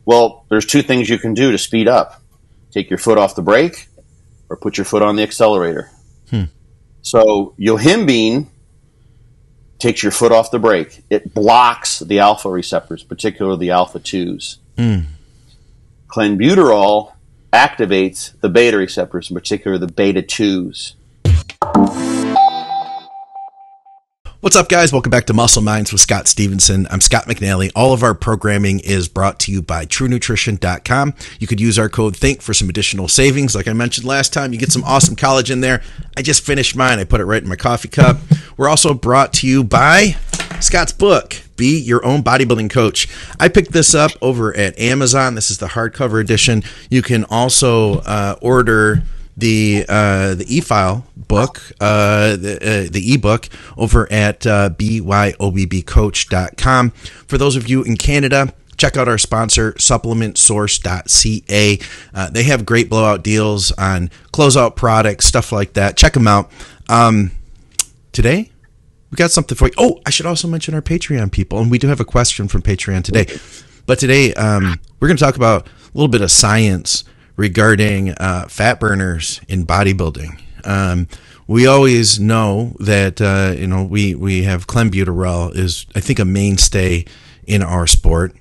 Well, there's two things you can do to speed up. Take your foot off the brake or put your foot on the accelerator. So Yohimbine takes your foot off the brake. It blocks the alpha receptors, particularly the alpha 2s. Clenbuterol activates the beta receptors, in particular the beta 2s. What's up, guys? Welcome back to Muscle Minds with Scott Stevenson. I'm Scott McNally. All of our programming is brought to you by TrueNutrition.com. You could use our code THINK for some additional savings. Like I mentioned last time, you get some awesome collagen there. I just finished mine. I put it right in my coffee cup. We're also brought to you by Scott's book, Be Your Own Bodybuilding Coach. I picked this up over at Amazon. This is the hardcover edition. You can also order the e-file book, the ebook over at byobbcoach.com. For those of you in Canada, check out our sponsor, supplementsource.ca. They have great blowout deals on closeout products, stuff like that. Check them out. Today, we got something for you. Oh, I should also mention our Patreon people, and we do have a question from Patreon today. But today, we're going to talk about a little bit of science regarding fat burners in bodybuilding. We always know that we have clenbuterol is, I think, a mainstay in our sport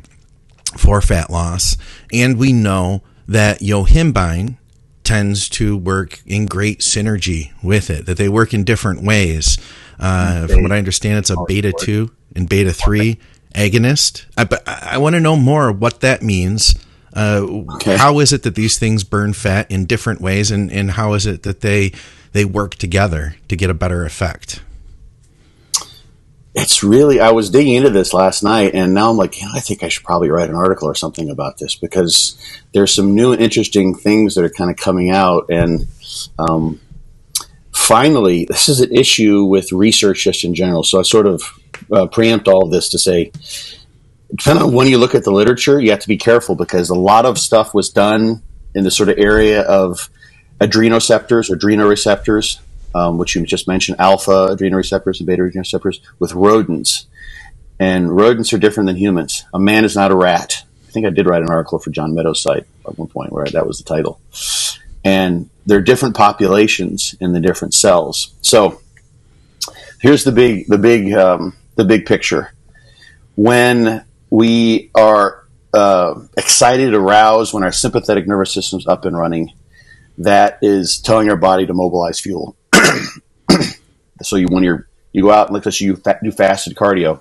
for fat loss, and we know that Yohimbine tends to work in great synergy with it. That they work in different ways. From what I understand, it's a beta 2 and beta 3 agonist. But I want to know more what that means. How is it that these things burn fat in different ways, and how is it that they work together to get a better effect? It's really, I was digging into this last night, and now I'm like, I think I should probably write an article or something about this, because there's some new and interesting things that are kind of coming out. And finally, this is an issue with research just in general. So I sort of preempt all of this to say, depending on when you look at the literature, you have to be careful, because a lot of stuff was done in the sort of area of adrenoceptors or adrenoreceptors, which you just mentioned, alpha adrenoreceptors and beta adrenoreceptors, with rodents. And rodents are different than humans. A man is not a rat. I think I did write an article for John Meadows' site at one point where that was the title. And there are different populations in the different cells. So here's the big picture. When we are excited, aroused, when our sympathetic nervous system's up and running, that is telling our body to mobilize fuel. So when you go out and let's say you do fasted cardio,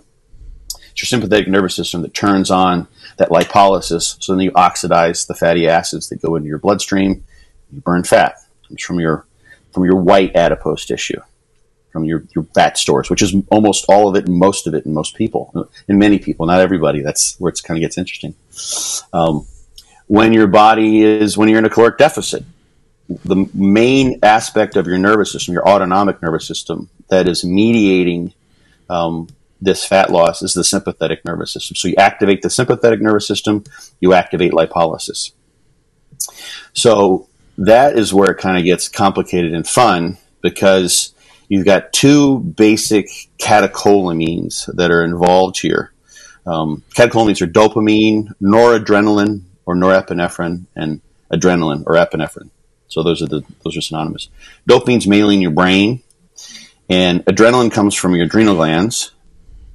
it's your sympathetic nervous system that turns on that lipolysis. So then you oxidize the fatty acids that go into your bloodstream. You burn fat. It comes from your white adipose tissue, from your fat stores, which is almost all of it and most of it in most people, in many people, not everybody. That's where it kind of gets interesting. When you're in a caloric deficit, the main aspect of your nervous system, your autonomic nervous system, that is mediating this fat loss is the sympathetic nervous system. So you activate the sympathetic nervous system, you activate lipolysis. So that is where it kind of gets complicated and fun, because you've got two basic catecholamines that are involved here. Catecholamines are dopamine, noradrenaline or norepinephrine, and adrenaline or epinephrine. So those are synonymous. Dopamine's mainly in your brain, and adrenaline comes from your adrenal glands,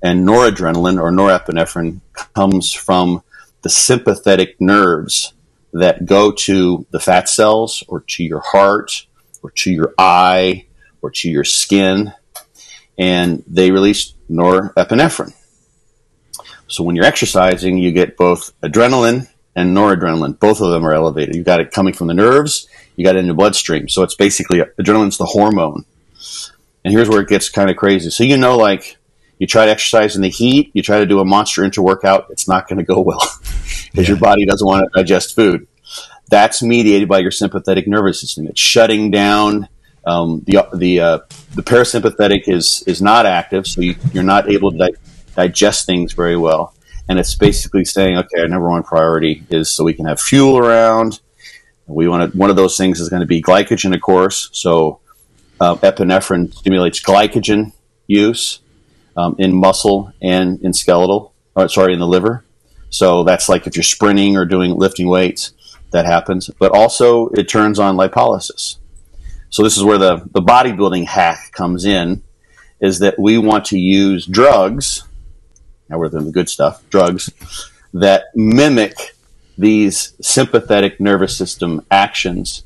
and noradrenaline or norepinephrine comes from the sympathetic nerves that go to the fat cells or to your heart or to your eye or to your skin, and they release norepinephrine. So when you're exercising, you get both adrenaline and noradrenaline. Both of them are elevated. You got it coming from the nerves, you got it in your bloodstream. So it's basically, adrenaline's the hormone. And here's where it gets kind of crazy. So like you try to exercise in the heat, you try to do a monster inter-workout, it's not going to go well because your body doesn't want to digest food. That's mediated by your sympathetic nervous system. It's shutting down. The parasympathetic is not active, so you're not able to digest things very well. And it's basically saying, okay, our number one priority is so we can have fuel around. One of those things is going to be glycogen, of course. So epinephrine stimulates glycogen use in muscle and in in the liver. So that's like if you're sprinting or lifting weights, that happens. But also it turns on lipolysis. So this is where the bodybuilding hack comes in, is that we want to use drugs, now we're doing the good stuff, drugs, that mimic these sympathetic nervous system actions,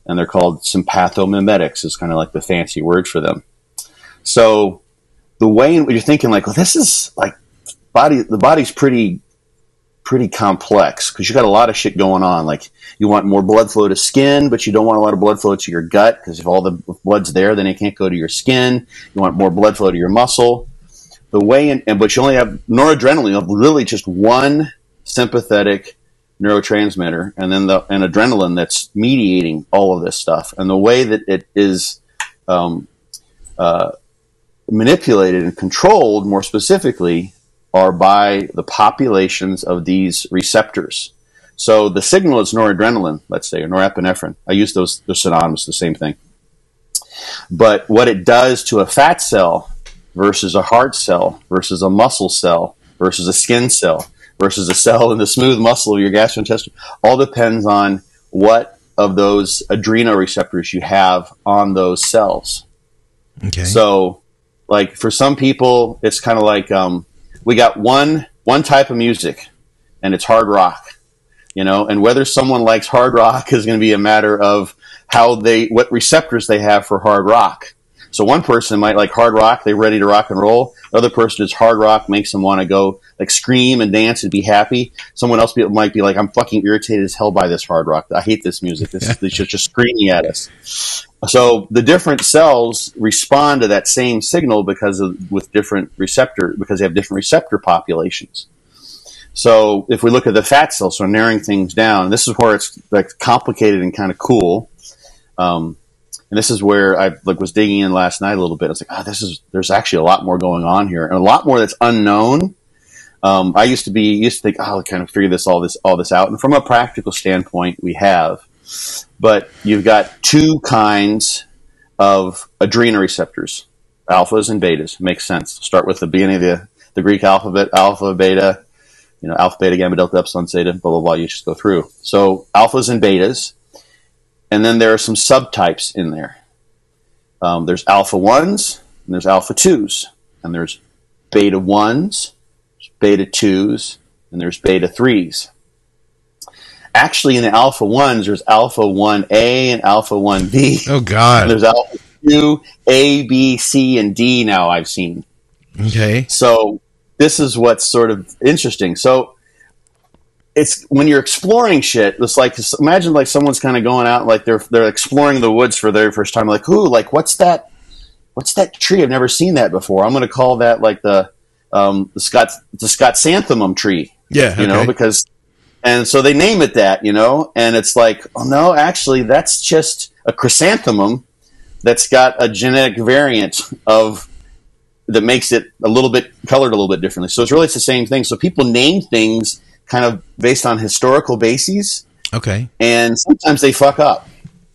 and they're called sympathomimetics, is kind of like the fancy word for them. So the way you're thinking, like, well, this is like the body's pretty complex because you got a lot of shit going on. Like, you want more blood flow to skin, but you don't want a lot of blood flow to your gut, because if all the blood's there, then it can't go to your skin. You want more blood flow to your muscle. But you only have noradrenaline. You have really just one sympathetic neurotransmitter, and then an adrenaline that's mediating all of this stuff. And the way that it is manipulated and controlled, more specifically, are by the populations of these receptors. So the signal is noradrenaline, let's say, or norepinephrine. I use those; they're synonymous, the same thing. But what it does to a fat cell versus a heart cell versus a muscle cell versus a skin cell versus a cell in the smooth muscle of your gastrointestinal, all depends on what of those adrenoreceptors you have on those cells. Okay. So, like, for some people, it's kind of like we got one type of music, and it's hard rock, and whether someone likes hard rock is going to be a matter of what receptors they have for hard rock. So one person might like hard rock, they're ready to rock and roll. The other person is hard rock, makes them want to go like scream and dance and be happy. Someone else might be like, I'm fucking irritated as hell by this hard rock. I hate this music. This is just screaming at us. So the different cells respond to that same signal because they have different receptor populations. So if we look at the fat cells, so narrowing things down, this is where it's like complicated and kind of cool. And this is where I was digging in last night a little bit. I was like, there's actually a lot more going on here, and a lot more that's unknown. I used to think, I'll kind of figure all this out. And from a practical standpoint, we have, but you've got two kinds of adrenoreceptors, alphas and betas. Makes sense. Start with the beginning of the Greek alphabet, alpha, beta, alpha, beta, gamma, delta, epsilon, zeta, blah, blah, blah. You just go through. So alphas and betas. And then there are some subtypes in there. There's alpha 1s, and there's alpha 2s, and there's beta 1s, beta 2s, and there's beta 3s. Actually, in the alpha 1s, there's alpha 1A and alpha 1B. Oh, God. And there's alpha 2, A, B, C, and D now I've seen. Okay. So this is what's sort of interesting. So it's when you're exploring shit, it's like, imagine like someone's kind of going out, like they're exploring the woods for the very first time. Like, ooh, like what's that tree? I've never seen that before. I'm going to call that like the Scotsanthem tree. Yeah. Okay. And so they name it that, and it's like, oh no, actually that's just a chrysanthemum that's got a genetic variant that makes it colored a little bit differently. So it's the same thing. So people name things kind of based on historical bases. Okay. And sometimes they fuck up.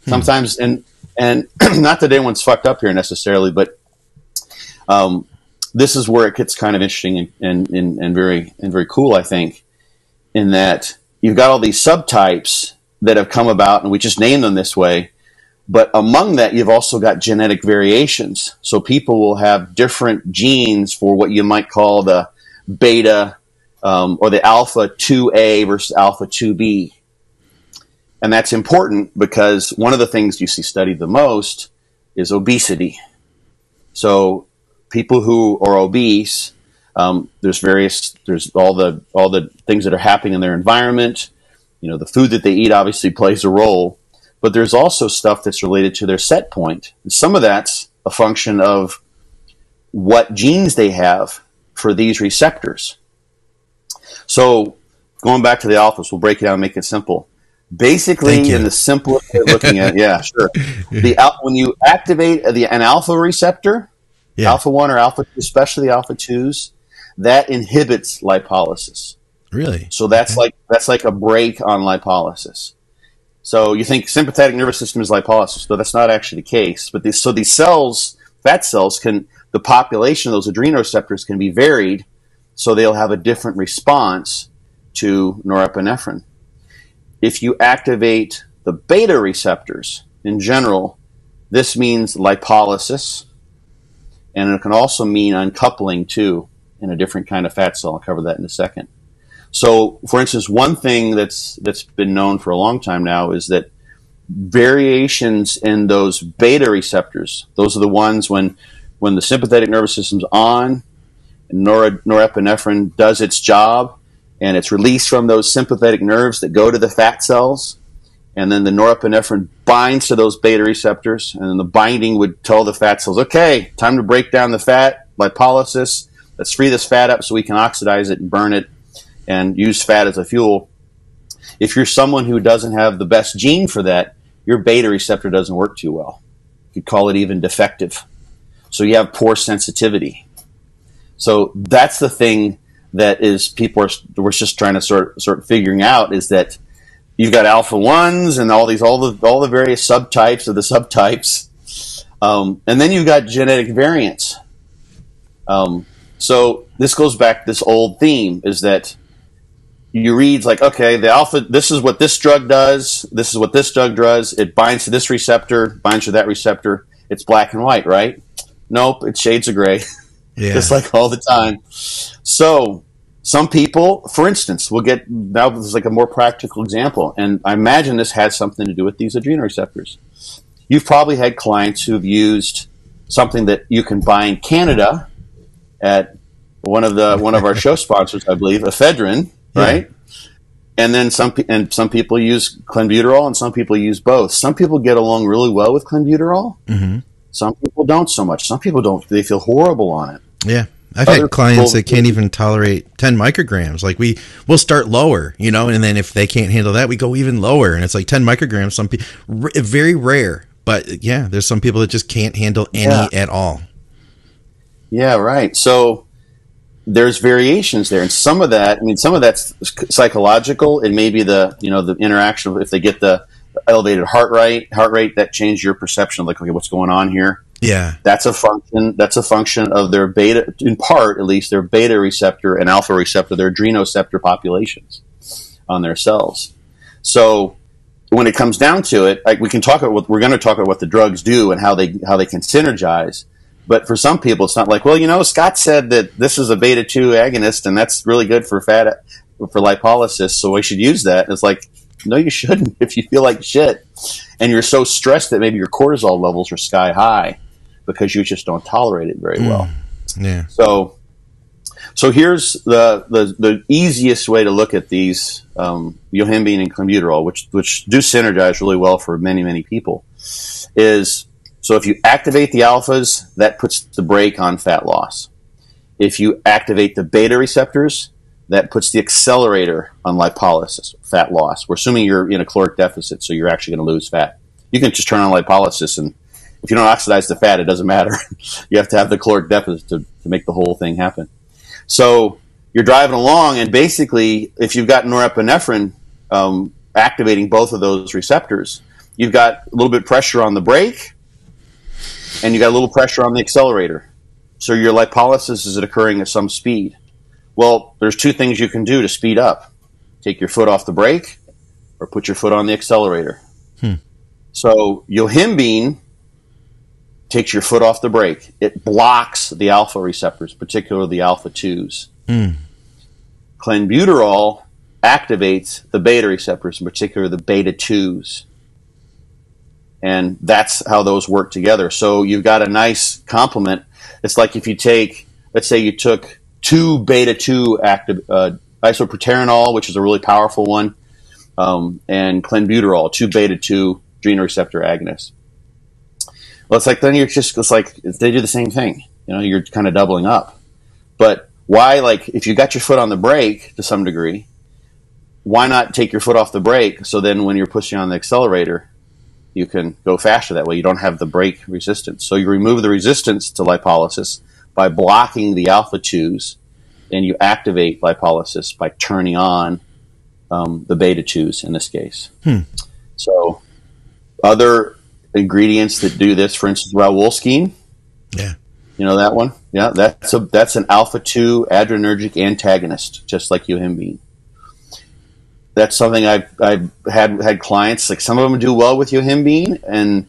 Sometimes, and not that anyone's fucked up here necessarily, but this is where it gets kind of interesting and very cool, I think, in that you've got all these subtypes that have come about, and we just name them this way. But among that, you've also got genetic variations. So people will have different genes for what you might call the beta or the alpha 2A versus alpha 2B. And that's important because one of the things you see studied the most is obesity. So people who are obese, there's all the things that are happening in their environment. The food that they eat obviously plays a role, but there's also stuff that's related to their set point. And some of that's a function of what genes they have for these receptors. So going back to the alphas, we'll break it down and make it simple. Basically, in the simplest way of looking at it, yeah, sure. When you activate an alpha receptor, alpha 1 or alpha 2, especially alpha 2s, that inhibits lipolysis. Really? So that's like a brake on lipolysis. So you think sympathetic nervous system is lipolysis, though that's not actually the case. But these cells, fat cells, the population of those adrenoreceptors can be varied, so they'll have a different response to norepinephrine. If you activate the beta receptors in general, this means lipolysis, and it can also mean uncoupling too in a different kind of fat cell. I'll cover that in a second. So, for instance, one thing that's been known for a long time now is that variations in those beta receptors, those are the ones when the sympathetic nervous system's on, norepinephrine does its job, and it's released from those sympathetic nerves that go to the fat cells, and then the norepinephrine binds to those beta receptors, and then the binding would tell the fat cells, okay, time to break down the fat, lipolysis, let's free this fat up so we can oxidize it and burn it and use fat as a fuel. If you're someone who doesn't have the best gene for that, your beta receptor doesn't work too well. You could call it even defective. So you have poor sensitivity. So that's the thing that is we're just trying to sort figuring out, is that you've got alpha 1s and all the various subtypes of the subtypes, and then you've got genetic variants. So this goes back to this old theme, is that you read like, okay, the alpha, this is what this drug does, this is what this drug does, it binds to this receptor, binds to that receptor, it's black and white, right? Nope, it's shades of gray. Yeah. Just like all the time. So some people, for instance, now this is like a more practical example, and I imagine this has something to do with these adrenoreceptors. You've probably had clients who've used something that you can buy in Canada at one of our show sponsors, I believe, Ephedrine, right? And then some people use clenbuterol, and some people use both. Some people get along really well with clenbuterol. Mm-hmm. Some people don't so much. Some people don't. They feel horrible on it. Yeah. I've had clients that can't even tolerate 10 micrograms. Like we'll start lower, and then if they can't handle that, we go even lower. And it's like 10 micrograms. Some people, very rare. But yeah, there's some people that just can't handle any at all. Yeah, right. So there's variations there. And some of that's psychological. It may be the interaction, if they get the elevated heart rate that changes your perception of like, okay, what's going on here? Yeah. That's a function of their beta, in part at least, their beta receptor and alpha receptor, their adrenoceptor populations on their cells. So when it comes down to it, we're going to talk about what the drugs do and how they can synergize. But for some people, it's not like, well, Scott said that this is a beta 2 agonist and that's really good for lipolysis, so we should use that. And it's like, no, you shouldn't if you feel like shit and you're so stressed that maybe your cortisol levels are sky high because you just don't tolerate it very well. Yeah. So here's the easiest way to look at these yohimbine and clenbuterol, which do synergize really well for many, many people, is so if you activate the alphas, that puts the brake on fat loss. If you activate the beta receptors, that puts the accelerator on lipolysis, fat loss. We're assuming you're in a caloric deficit, so you're actually going to lose fat. You can just turn on lipolysis, and if you don't oxidize the fat, it doesn't matter. You have to have the caloric deficit to make the whole thing happen. So you're driving along, and basically, if you've got norepinephrine activating both of those receptors, you've got a little bit of pressure on the brake, and you've got a little pressure on the accelerator. So your lipolysis is occurring at some speed. Well, there's two things you can do to speed up. Take your foot off the brake or put your foot on the accelerator. So yohimbine takes your foot off the brake. It blocks the alpha receptors, particularly the alpha 2s. Clenbuterol activates the beta receptors, in particular the beta 2s. And that's how those work together. So you've got a nice complement. It's like if you take, let's say you took 2 beta 2 active isoproterenol, which is a really powerful one, and clenbuterol, 2 beta 2 adrenoreceptor agonists. Well, it's like then it's like they do the same thing. You're kind of doubling up. But why, like, if you got your foot on the brake to some degree, why not take your foot off the brake so then when you're pushing on the accelerator, you can go faster that way? You don't have the brake resistance. So you remove the resistance to lipolysis by blocking the alpha 2s, and you activate lipolysis by turning on the beta 2s in this case. So other ingredients that do this, for instance, rauwolscine. Yeah. You know that one? Yeah, that's an alpha 2 adrenergic antagonist, just like yohimbine. that's something I've had clients, like some of them do well with yohimbine,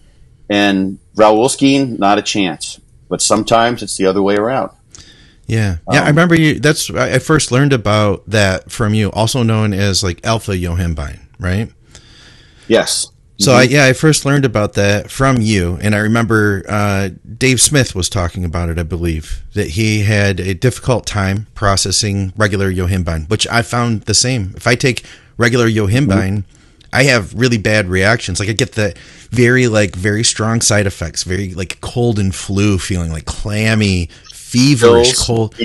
and rauwolscine, not a chance. But sometimes it's the other way around. Yeah. I remember you. I first learned about that from you, also known as like alpha yohimbine, right? Yes. So I first learned about that from you, and I remember Dave Smith was talking about it. I believe that he had a difficult time processing regular yohimbine, which I found the same. If I take regular yohimbine, I have really bad reactions. Like I get the very strong side effects, very like cold and flu feeling, like clammy, feverish, chills, cold,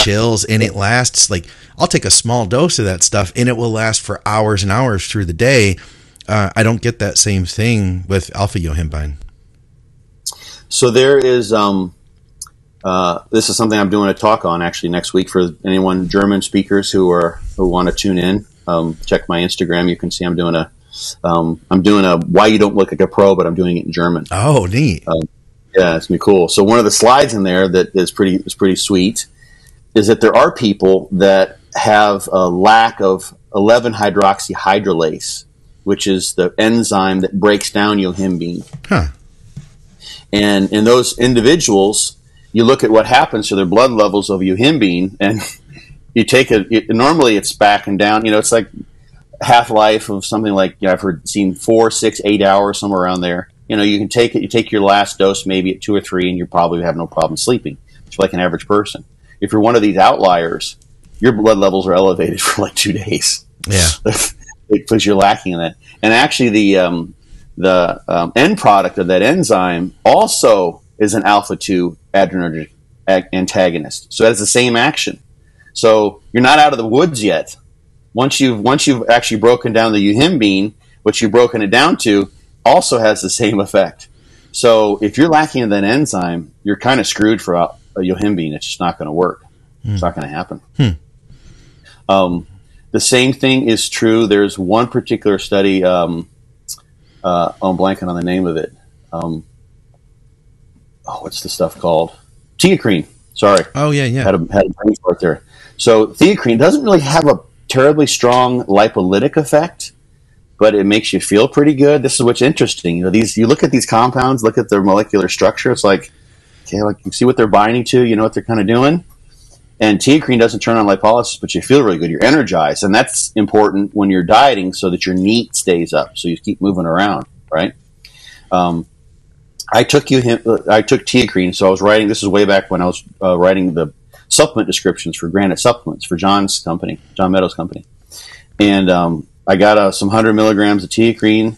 chills, and it lasts like I'll take a small dose of that stuff, and it will last for hours and hours through the day. I don't get that same thing with alpha yohimbine. So there is this is something I'm doing a talk on actually next week for anyone German speakers who want to tune in. Check my Instagram. You can see I'm doing a why you don't look like a pro, but I'm doing it in German. Oh, neat. Yeah, it's gonna be cool. So one of the slides in there that is pretty sweet is that there are people that have a lack of 11-hydroxyhydrolase, which is the enzyme that breaks down yohimbine. Huh. And in those individuals, you look at what happens to their blood levels of yohimbine, and you take normally it's back and down. It's like half-life of something like, I've seen 4, 6, 8 hours, somewhere around there. You can take it. You take your last dose maybe at 2 or 3, and you probably have no problem sleeping. It's like an average person. If you're one of these outliers, your blood levels are elevated for like 2 days. Yeah, because you're lacking in that. And actually, the end product of that enzyme also is an alpha-2 adrenergic antagonist. So it has the same action. So you're not out of the woods yet. Once you've actually broken down the yohimbine, what you've broken it down to also has the same effect. So if you're lacking in that enzyme, you're kind of screwed for a yohimbine. It's just not going to work. It's not going to happen. The same thing is true. There's one particular study. I'm blanking on the name of it. What's the stuff called? Teacrine. Sorry. Oh yeah. Had a brain fart there. So Teacrine doesn't really have a terribly strong lipolytic effect, but it makes you feel pretty good. This is what's interesting. You look at these compounds, look at their molecular structure. It's like, okay, like you see what they're binding to. You know what they're kind of doing. And Teacrine doesn't turn on lipolysis, but you feel really good. You're energized, and that's important when you're dieting, so that your NEAT stays up, so you keep moving around, right? I took Teacrine, so I was writing. This is way back when I was writing the supplement descriptions for Granite Supplements for John's company, John Meadows' company, and I got some 100 milligrams of Teacrine,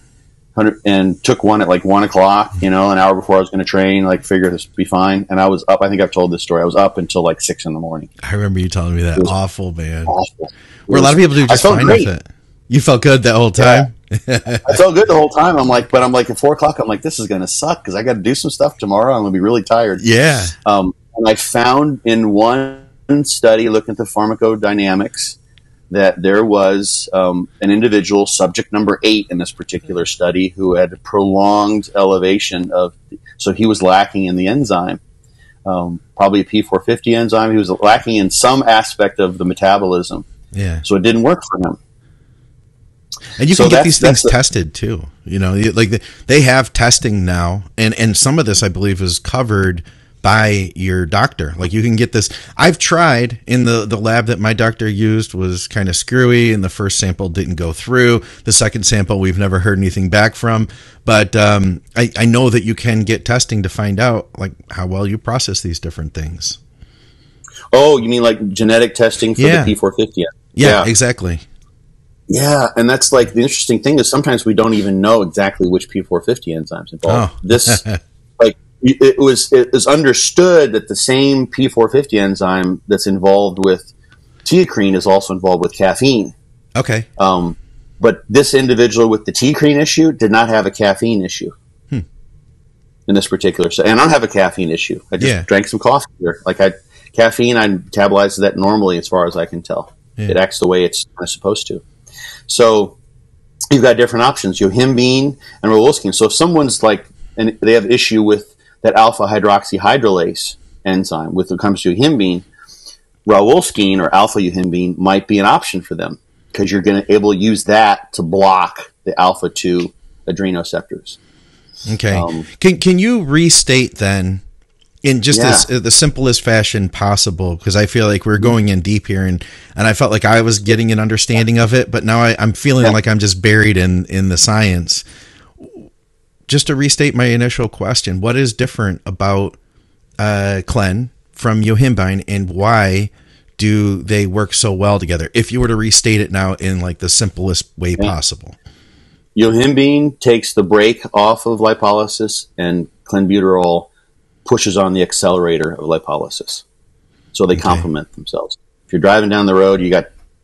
and took one at like 1 o'clock, an hour before I was going to train, like figure this would be fine. And I was up, I think I've told this story, I was up until like 6 in the morning. I remember you telling me that. Awful, man. Awful. Where a lot of people do just fine with it. You felt good that whole time? Yeah. I felt good the whole time. I'm like at 4 o'clock, I'm like, this is going to suck because I got to do some stuff tomorrow. I'm going to be really tired. Yeah. And I found in one study looking at the pharmacodynamics that there was an individual, subject number 8 in this particular study, who had prolonged elevation so he was lacking in the enzyme, probably a P450 enzyme. He was lacking in some aspect of the metabolism. Yeah. So it didn't work for him. And you can get these things tested too. Like they have testing now, and some of this I believe is covered by your doctor. Like you can get this. I've tried in the lab that my doctor used was kind of screwy, and the first sample didn't go through. The second sample we've never heard anything back from. But I know that you can get testing to find out like how well you process these different things. Oh, you mean like genetic testing for the P450? Yeah, exactly. Yeah, and that's like the interesting thing is sometimes we don't even know exactly which P450 enzymes involved. This like it was understood that the same P450 enzyme that's involved with Teacrine is also involved with caffeine. Okay. But this individual with the Teacrine issue did not have a caffeine issue in this particular. And I don't have a caffeine issue. I just drank some coffee here. Caffeine, I metabolize that normally as far as I can tell. Yeah. It acts the way it's kind of supposed to. So you've got different options, yohimbine and rauwolscine. So if someone's and they have issue with that alpha hydroxyhydrolase enzyme when it comes to yohimbine, rauwolscine or alpha yohimbine might be an option for them. because you're going to able to use that to block the alpha 2 adrenoceptors. Okay. Can you restate then in just the simplest fashion possible? Because I feel like we're going in deep here, and I felt like I was getting an understanding of it, but now I'm feeling like I'm just buried in the science. Just to restate my initial question, what is different about Clen from Yohimbine, and why do they work so well together? If you were to restate it now in like the simplest way possible. Yohimbine takes the brake off of lipolysis, and clenbuterol pushes on the accelerator of lipolysis. So they complement themselves. If you're driving down the road,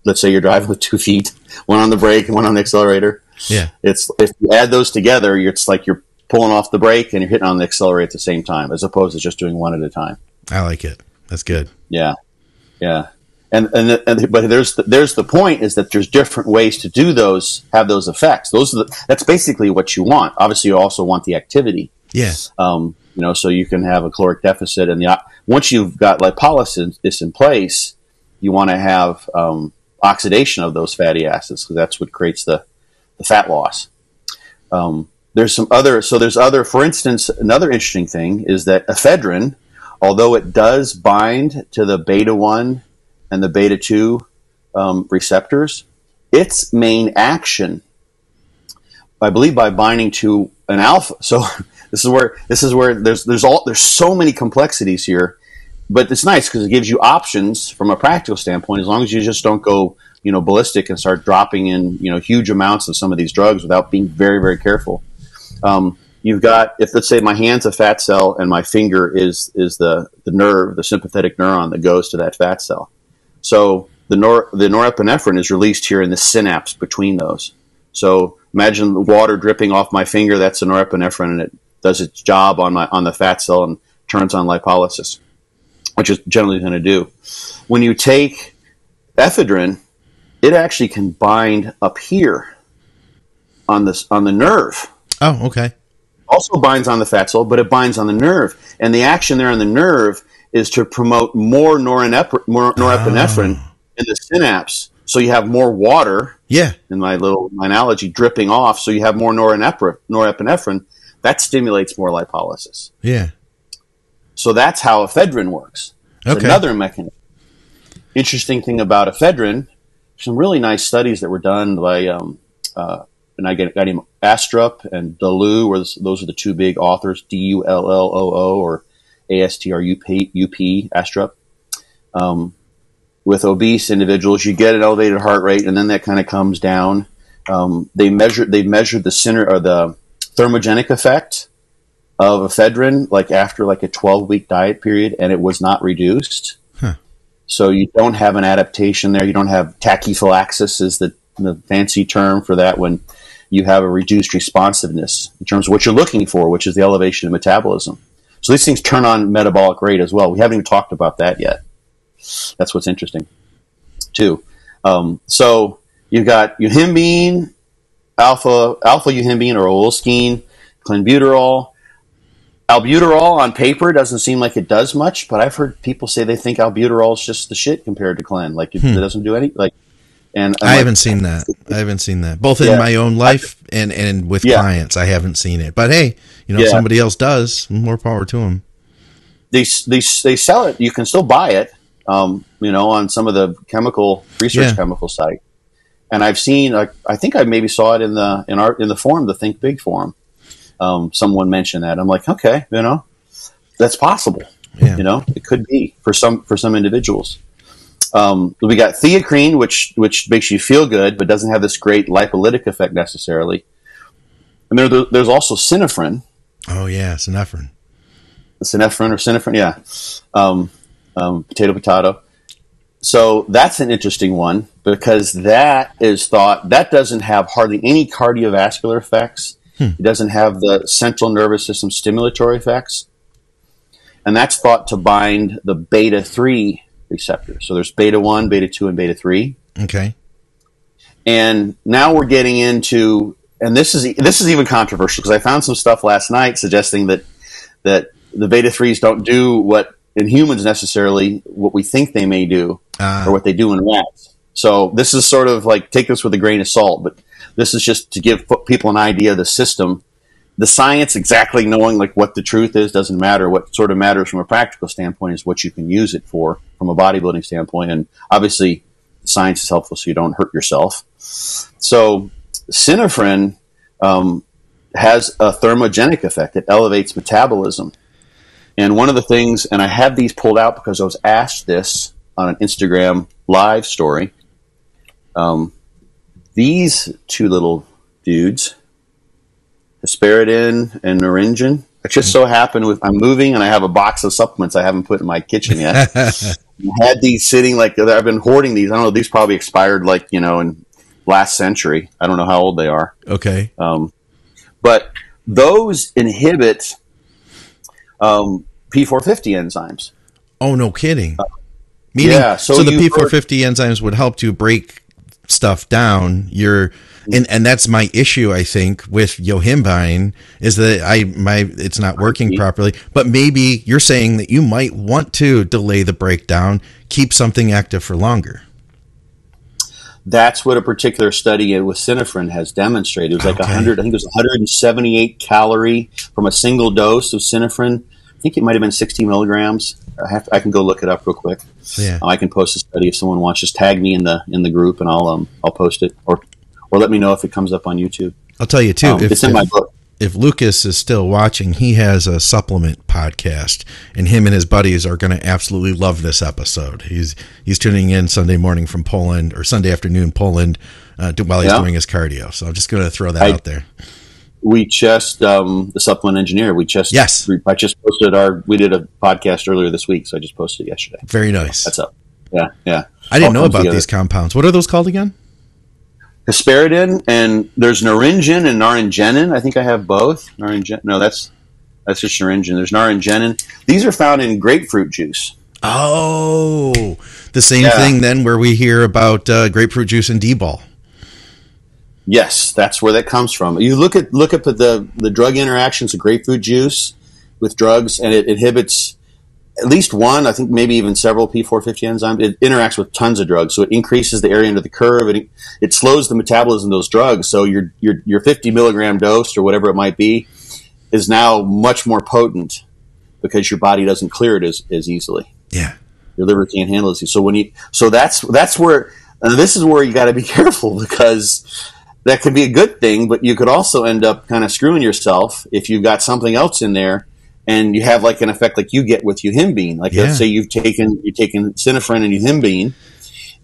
let's say you're driving with 2 feet, one on the brake and one on the accelerator. Yeah. If you add those together, it's like you're pulling off the brake and you're hitting on the accelerator at the same time, as opposed to just doing one at a time. I like it. That's good. Yeah. Yeah. But there's the point is that there's different ways to do have those effects. That's basically what you want. Obviously, you also want the activity. Yeah. So you can have a caloric deficit, and once you've got lipolysis in place, you want to have oxidation of those fatty acids, because that's what creates the fat loss. For instance, another interesting thing is that ephedrine, although it does bind to the beta 1 and the beta 2 receptors, its main action, I believe, by binding to an alpha. So this is where there's so many complexities here, but it's nice because it gives you options from a practical standpoint, as long as you just don't go ballistic and start dropping in huge amounts of some of these drugs without being very, very careful. You've got, if let's say my hand's a fat cell and my finger is the nerve, the sympathetic neuron that goes to that fat cell. So the norepinephrine is released here in the synapse between those. So imagine the water dripping off my finger. That's the norepinephrine, and it does its job on the fat cell and turns on lipolysis, which is generally going to do. When you take ephedrine, it actually can bind up here on the nerve. Oh, okay. Also binds on the fat cell, but it binds on the nerve. And the action there on the nerve is to promote more norepinephrine in the synapse. So you have more water, in my analogy, dripping off. So you have more norepinephrine. That stimulates more lipolysis. Yeah. So that's how ephedrine works. It's another mechanism. Interesting thing about ephedrine, some really nice studies that were done by and I got him Astrup and Dalloo, those are the two big authors, Dulloo or Astrup, Astrup. With obese individuals, you get an elevated heart rate, and then that kind of comes down. They measured the thermogenic effect of ephedrine, after a 12-week diet period, and it was not reduced. Huh. So you don't have an adaptation there. You don't have tachyphylaxis is the fancy term for that, when you have a reduced responsiveness in terms of what you're looking for, which is the elevation of metabolism. So these things turn on metabolic rate as well. We haven't even talked about that yet. That's what's interesting, too. So you've got yohimbine, alpha yohimbine or olskine, clenbuterol. Albuterol on paper doesn't seem like it does much, but I've heard people say they think albuterol is just the shit compared to Clen. It doesn't do any And I haven't seen that. Both in my own life and with clients. I haven't seen it. But hey, somebody else does. More power to them. They sell it. You can still buy it. On some of the chemical site. And I've seen. I think I maybe saw it in the forum, the Think Big forum. Someone mentioned that. I'm like, okay, that's possible. Yeah. It could be for some individuals. We got Teacrine, which makes you feel good, but doesn't have this great lipolytic effect necessarily. And there's also synephrine. Oh yeah, synephrine. Synephrine, yeah. Potato. So that's an interesting one, because that is thought that doesn't have hardly any cardiovascular effects. It doesn't have the central nervous system stimulatory effects, and that's thought to bind the beta 3 receptors. So there's beta 1, beta 2, and beta 3. Okay. And now we're getting into, and this is even controversial, because I found some stuff last night suggesting that the beta 3s don't do what in humans necessarily what we think they may do, or what they do in rats. So this is sort of like, take this with a grain of salt, but this is just to give people an idea of the system. The science, exactly knowing like what the truth is, doesn't matter. What sort of matters from a practical standpoint is what you can use it for from a bodybuilding standpoint. And obviously science is helpful so you don't hurt yourself. So synephrine has a thermogenic effect. It elevates metabolism. And one of the things, and I have these pulled out because I was asked this on an Instagram live story. These two little dudes, hesperidin and naringin. It just so happened I'm moving and I have a box of supplements I haven't put in my kitchen yet. I had these sitting, like, I've been hoarding these. I don't know, these probably expired like, in last century. I don't know how old they are. Okay. But those inhibit P450 enzymes. Oh, no kidding. Meaning, so the P450 enzymes would help to break stuff down. And that's my issue, I think, with Yohimbine, is that it's not working properly. But maybe you're saying that you might want to delay the breakdown, keep something active for longer. That's what a particular study with synephrine has demonstrated. It was like 100, I think it was 178 calorie from a single dose of synephrine. I think it might have been 60 milligrams. I can go look it up real quick. Yeah. I can post a study if someone wants. Just tag me in the group and I'll post it, or let me know if it comes up on YouTube. I'll tell you too. It's in my book. If Lucas is still watching, he has a supplement podcast, and him and his buddies are going to absolutely love this episode. He's tuning in Sunday morning from Poland, or Sunday afternoon Poland, while he's doing his cardio. So I'm just going to throw that out there. We just the supplement engineer. I just posted we did a podcast earlier this week, so I just posted it yesterday. Very nice. That's up. Yeah. I didn't know about these compounds. What are those called again? Hesperidin, and there's naringin and naringenin. I think I have both. No, that's just naringin. There's naringenin. These are found in grapefruit juice. Oh, the same thing then where we hear about grapefruit juice and D-ball. Yes, that's where that comes from. You look at the drug interactions of grapefruit juice with drugs, and it inhibits at least one, I think maybe even several P450 enzymes. It interacts with tons of drugs, so it increases the area under the curve. It slows the metabolism of those drugs. So your 50 milligram dose or whatever it might be is now much more potent because your body doesn't clear it as easily. Yeah, your liver can't handle it. So that's where this is where you got to be careful, because that could be a good thing, but you could also end up kind of screwing yourself if you've got something else in there. And you have like an effect like you get with Yohimbine. Like let's say you've taken synephrine and Yohimbine,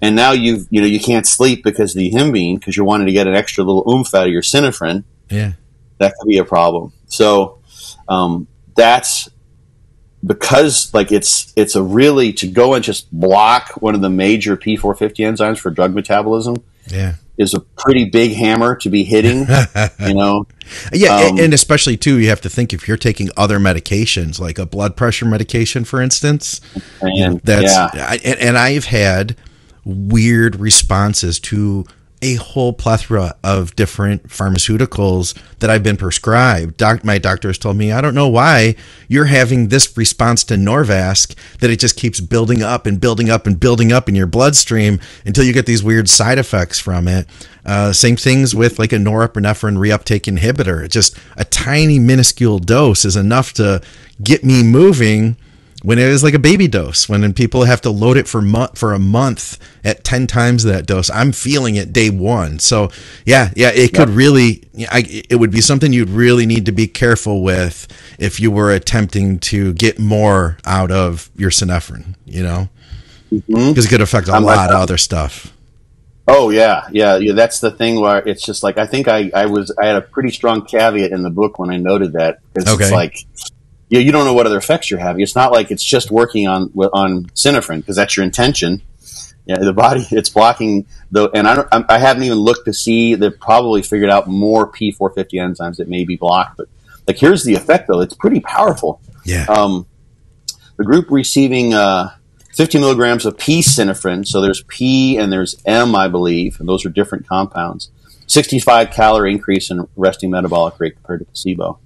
and now you can't sleep because of the Yohimbine, because you're wanting to get an extra little oomph out of your synephrine. Yeah, that could be a problem. So that's because like it's a really, to go and just block one of the major P450 enzymes for drug metabolism. Yeah. Is a pretty big hammer to be hitting, Yeah, and especially, too, you have to think if you're taking other medications, like a blood pressure medication, for instance. And I've had weird responses to a whole plethora of different pharmaceuticals that I've been prescribed. My doctor has told me, I don't know why you're having this response to Norvasc, that it just keeps building up and building up and building up in your bloodstream until you get these weird side effects from it. Same things with like a norepinephrine reuptake inhibitor. Just a tiny minuscule dose is enough to get me moving, when it is like a baby dose, when people have to load it for a month at 10 times that dose. I'm feeling it day one. So it could really, it would be something you'd really need to be careful with if you were attempting to get more out of your synephrine, because it could affect a lot of other stuff. Oh yeah. That's the thing where it's just like, I think I had a pretty strong caveat in the book when I noted that. It's like, you don't know what other effects you're having. It's not like it's just working on synephrine, because that's your intention. Yeah, the body, it's blocking and I haven't even looked to see. They've probably figured out more P450 enzymes that may be blocked, but like, here's the effect though. It's pretty powerful. Yeah. The group receiving 50 milligrams of P synephrine. So there's P and there's M, I believe, and those are different compounds. 65 calorie increase in resting metabolic rate compared to placebo.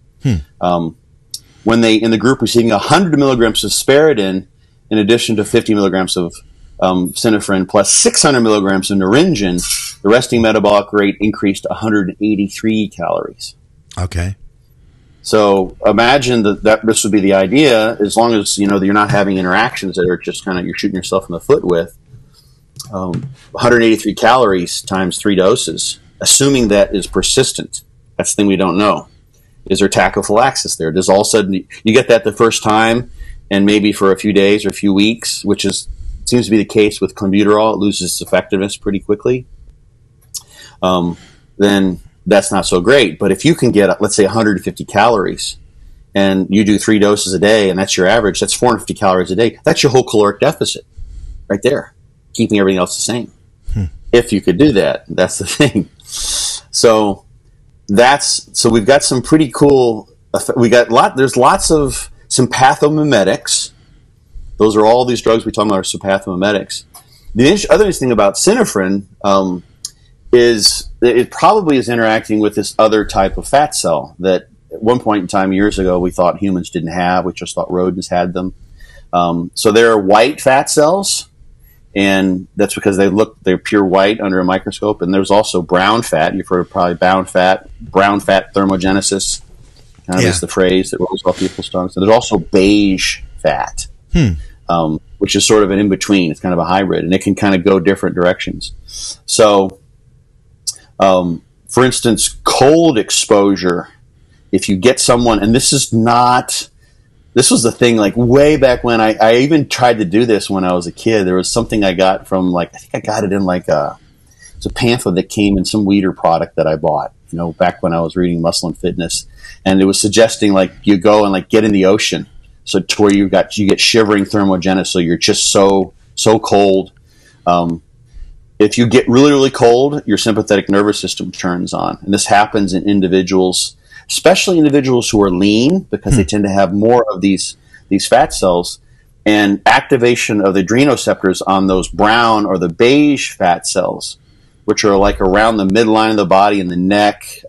When in the group receiving 100 milligrams of hesperidin in addition to 50 milligrams of synephrine plus 600 milligrams of naringin, the resting metabolic rate increased to 183 calories. Okay. So imagine that this would be the idea, as long as you're not having interactions that are just kind of you're shooting yourself in the foot with. 183 calories times 3 doses, assuming that is persistent. That's the thing we don't know. Is there tachyphylaxis there? Does all of a sudden you get that the first time, and maybe for a few days or a few weeks, which seems to be the case with clenbuterol, it loses its effectiveness pretty quickly. Then that's not so great. But if you can get, let's say, 150 calories, and you do 3 doses a day, and that's your average, that's 450 calories a day. That's your whole caloric deficit right there, keeping everything else the same. If you could do that, that's the thing. So we've got some pretty cool. There's lots of sympathomimetics. Those are all these drugs we talk about are sympathomimetics. The other interesting thing about synephrine is that it probably is interacting with this other type of fat cell that at one point in time years ago we thought humans didn't have. We just thought rodents had them. So there are white fat cells, and that's because they're pure white under a microscope. And there's also brown fat. You've heard probably brown fat thermogenesis. Is the phrase that rolls off people's tongues. So there's also beige fat, which is sort of an in-between. It's kind of a hybrid, and it can kind of go different directions. So, for instance, cold exposure, if you get someone, and this was the thing, like way back when, I even tried to do this when I was a kid. There was something I got from, I think I got it in it's a pamphlet that came in some Weeder product that I bought, back when I was reading Muscle and Fitness. And it was suggesting you go and get in the ocean. So to where you get shivering thermogenesis. So you're just so cold. If you get really, really cold, your sympathetic nervous system turns on. And this happens in individuals, especially individuals who are lean, because they tend to have more of these fat cells, and activation of the adrenoreceptors on those brown or the beige fat cells, which are around the midline of the body and the neck,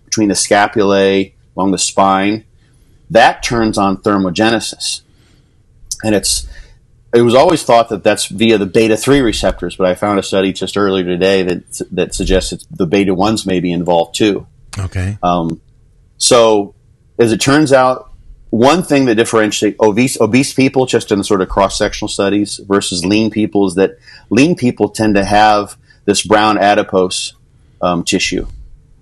between the scapulae, along the spine. That turns on thermogenesis. And it was always thought that that's via the beta-3 receptors, but I found a study just earlier today that suggests the beta-1s may be involved too. Okay. So, as it turns out, one thing that differentiates obese people, just in the sort of cross-sectional studies, versus lean people, is that lean people tend to have this brown adipose tissue,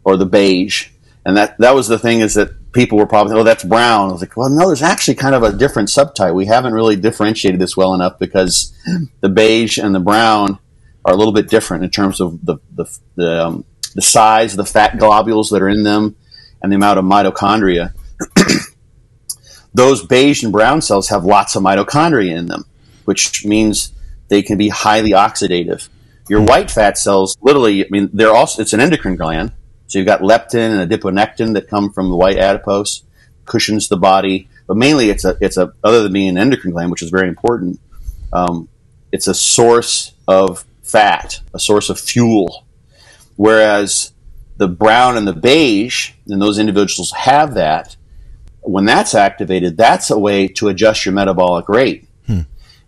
or the beige. And that was the thing, is that people were probably, that's brown. I was like, well, no, there's actually kind of a different subtype. We haven't really differentiated this well enough, because the beige and the brown are a little bit different in terms of the size of the fat globules that are in them and the amount of mitochondria. Those beige and brown cells have lots of mitochondria in them, which means they can be highly oxidative. Your white fat cells, literally, it's an endocrine gland. So you've got leptin and adiponectin that come from the white adipose, cushions the body. But mainly it's other than being an endocrine gland, which is very important, it's a source of fat, a source of fuel. Whereas the brown and the beige, and those individuals have that, when that's activated, that's a way to adjust your metabolic rate.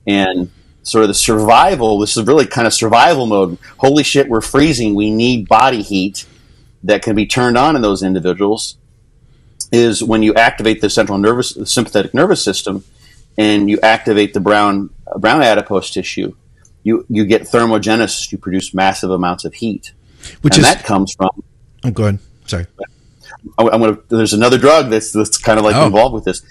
And sort of the survival, this is really kind of survival mode. Holy shit, we're freezing. We need body heat that can be turned on in those individuals, is when you activate the sympathetic nervous system, and you activate the brown adipose tissue, you get thermogenesis. You produce massive amounts of heat, that comes from. Oh, go ahead. Sorry. There's another drug that's kind of involved with this.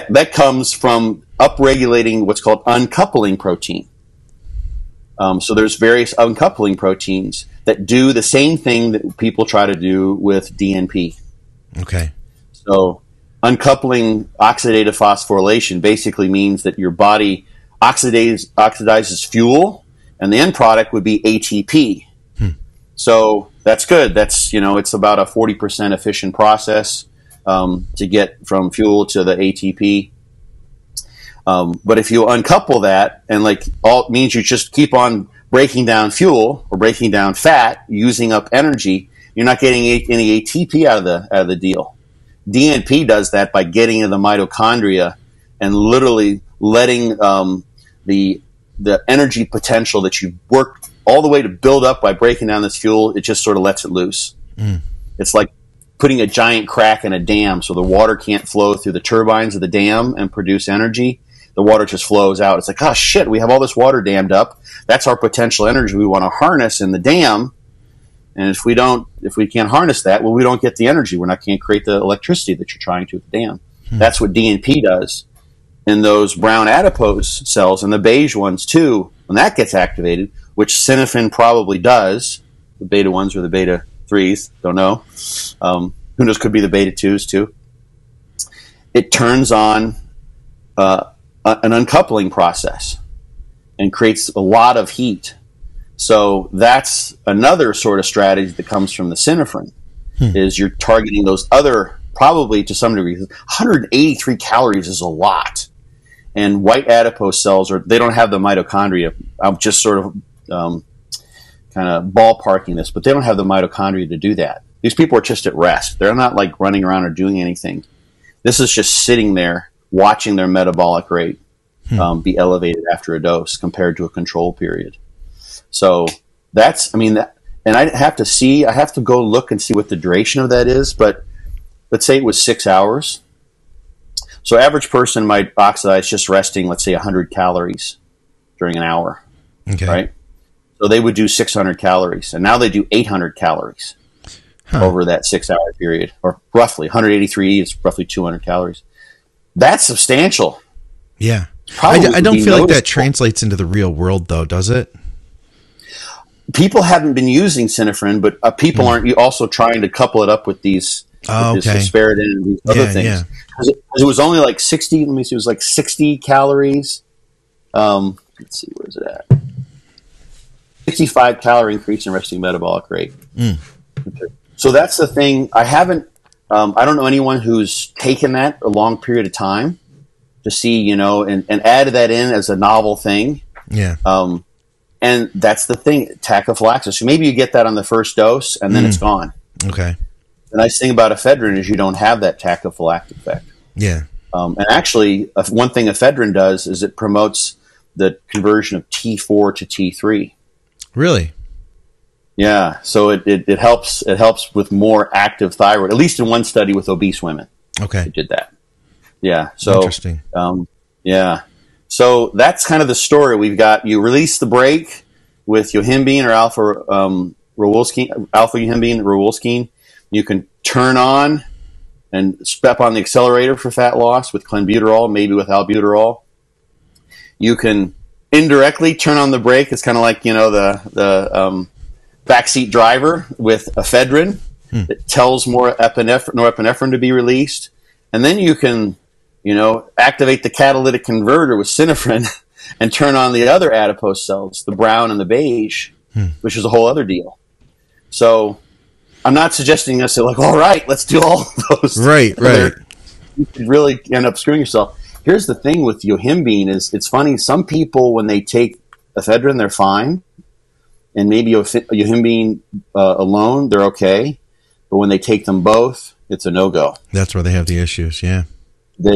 That comes from upregulating what's called uncoupling protein. So there's various uncoupling proteins that do the same thing that people try to do with DNP. Okay. So uncoupling oxidative phosphorylation basically means that your body oxidizes fuel, and the end product would be ATP. So that's good. That's, it's about a 40% efficient process to get from fuel to the ATP. But if you uncouple that, and all it means you just keep on breaking down fuel or breaking down fat, using up energy, you're not getting any ATP out of the deal. DNP does that by getting into the mitochondria and literally letting the the energy potential that you worked all the way to build up by breaking down this fuel, it just sort of lets it loose. It's like putting a giant crack in a dam so the water can't flow through the turbines of the dam and produce energy. The water just flows out. It's like, oh shit, we have all this water dammed up. That's our potential energy we want to harness in the dam. And if we can't harness that, well, we don't get the energy. Can't create the electricity that you're trying to at the dam. That's what DNP does in those brown adipose cells, and the beige ones too. When that gets activated, which synephrine probably does, the beta 1s or the beta 3s, don't know. Who knows, could be the beta 2s too. It turns on an uncoupling process and creates a lot of heat. So that's another sort of strategy that comes from the synephrine, is you're targeting those other, probably to some degree. 183 calories is a lot. And white adipose cells, they don't have the mitochondria. I'm just sort of kind of ballparking this, but they don't have the mitochondria to do that. These people are just at rest. They're not like running around or doing anything. This is just sitting there watching their metabolic rate be elevated after a dose compared to a control period. So that's, and I have to go look and see what the duration of that is, but let's say it was 6 hours. So average person might oxidize just resting, let's say 100 calories during an hour. Okay. Right? So they would do 600 calories, and now they do 800 calories over that 6 hour period, or roughly 183 is roughly 200 calories. That's substantial. Yeah. I don't feel like that translates into the real world though, does it? People haven't been using synephrine, but people aren't also trying to couple it up with these this hesperidin and these other things. Yeah. It was only like 60, let me see, it was like 60 calories. Let's see, where's it at? 65 calorie increase in resting metabolic rate. Okay. So that's the thing. I don't know anyone who's taken that a long period of time to see, and added that in as a novel thing. Yeah. And that's the thing, tachyphylaxis. So maybe you get that on the first dose and then it's gone. Okay. The nice thing about ephedrine is you don't have that tachyphylactic effect. Yeah. And actually, one thing ephedrine does is it promotes the conversion of T4 to T3. Really? Yeah. So it helps with more active thyroid, at least in one study with obese women. Okay. It did that. Yeah. So interesting. Yeah. So that's kind of the story. We've got, you release the brake with yohimbine or alpha yohimbine rowolskine. You can turn on and step on the accelerator for fat loss with clenbuterol, maybe with albuterol. You can indirectly turn on the brake. It's kind of like, the backseat driver with ephedrine. It tells more norepinephrine to be released. And then you can, activate the catalytic converter with synephrine and turn on the other adipose cells, the brown and the beige, which is a whole other deal. So I'm not suggesting us to all right, let's do all of those. Right. You could really end up screwing yourself. Here's the thing with yohimbine is it's funny. Some people, when they take ephedrine, they're fine. And maybe yohimbine alone, they're okay. But when they take them both, it's a no-go. That's where they have the issues, yeah. I've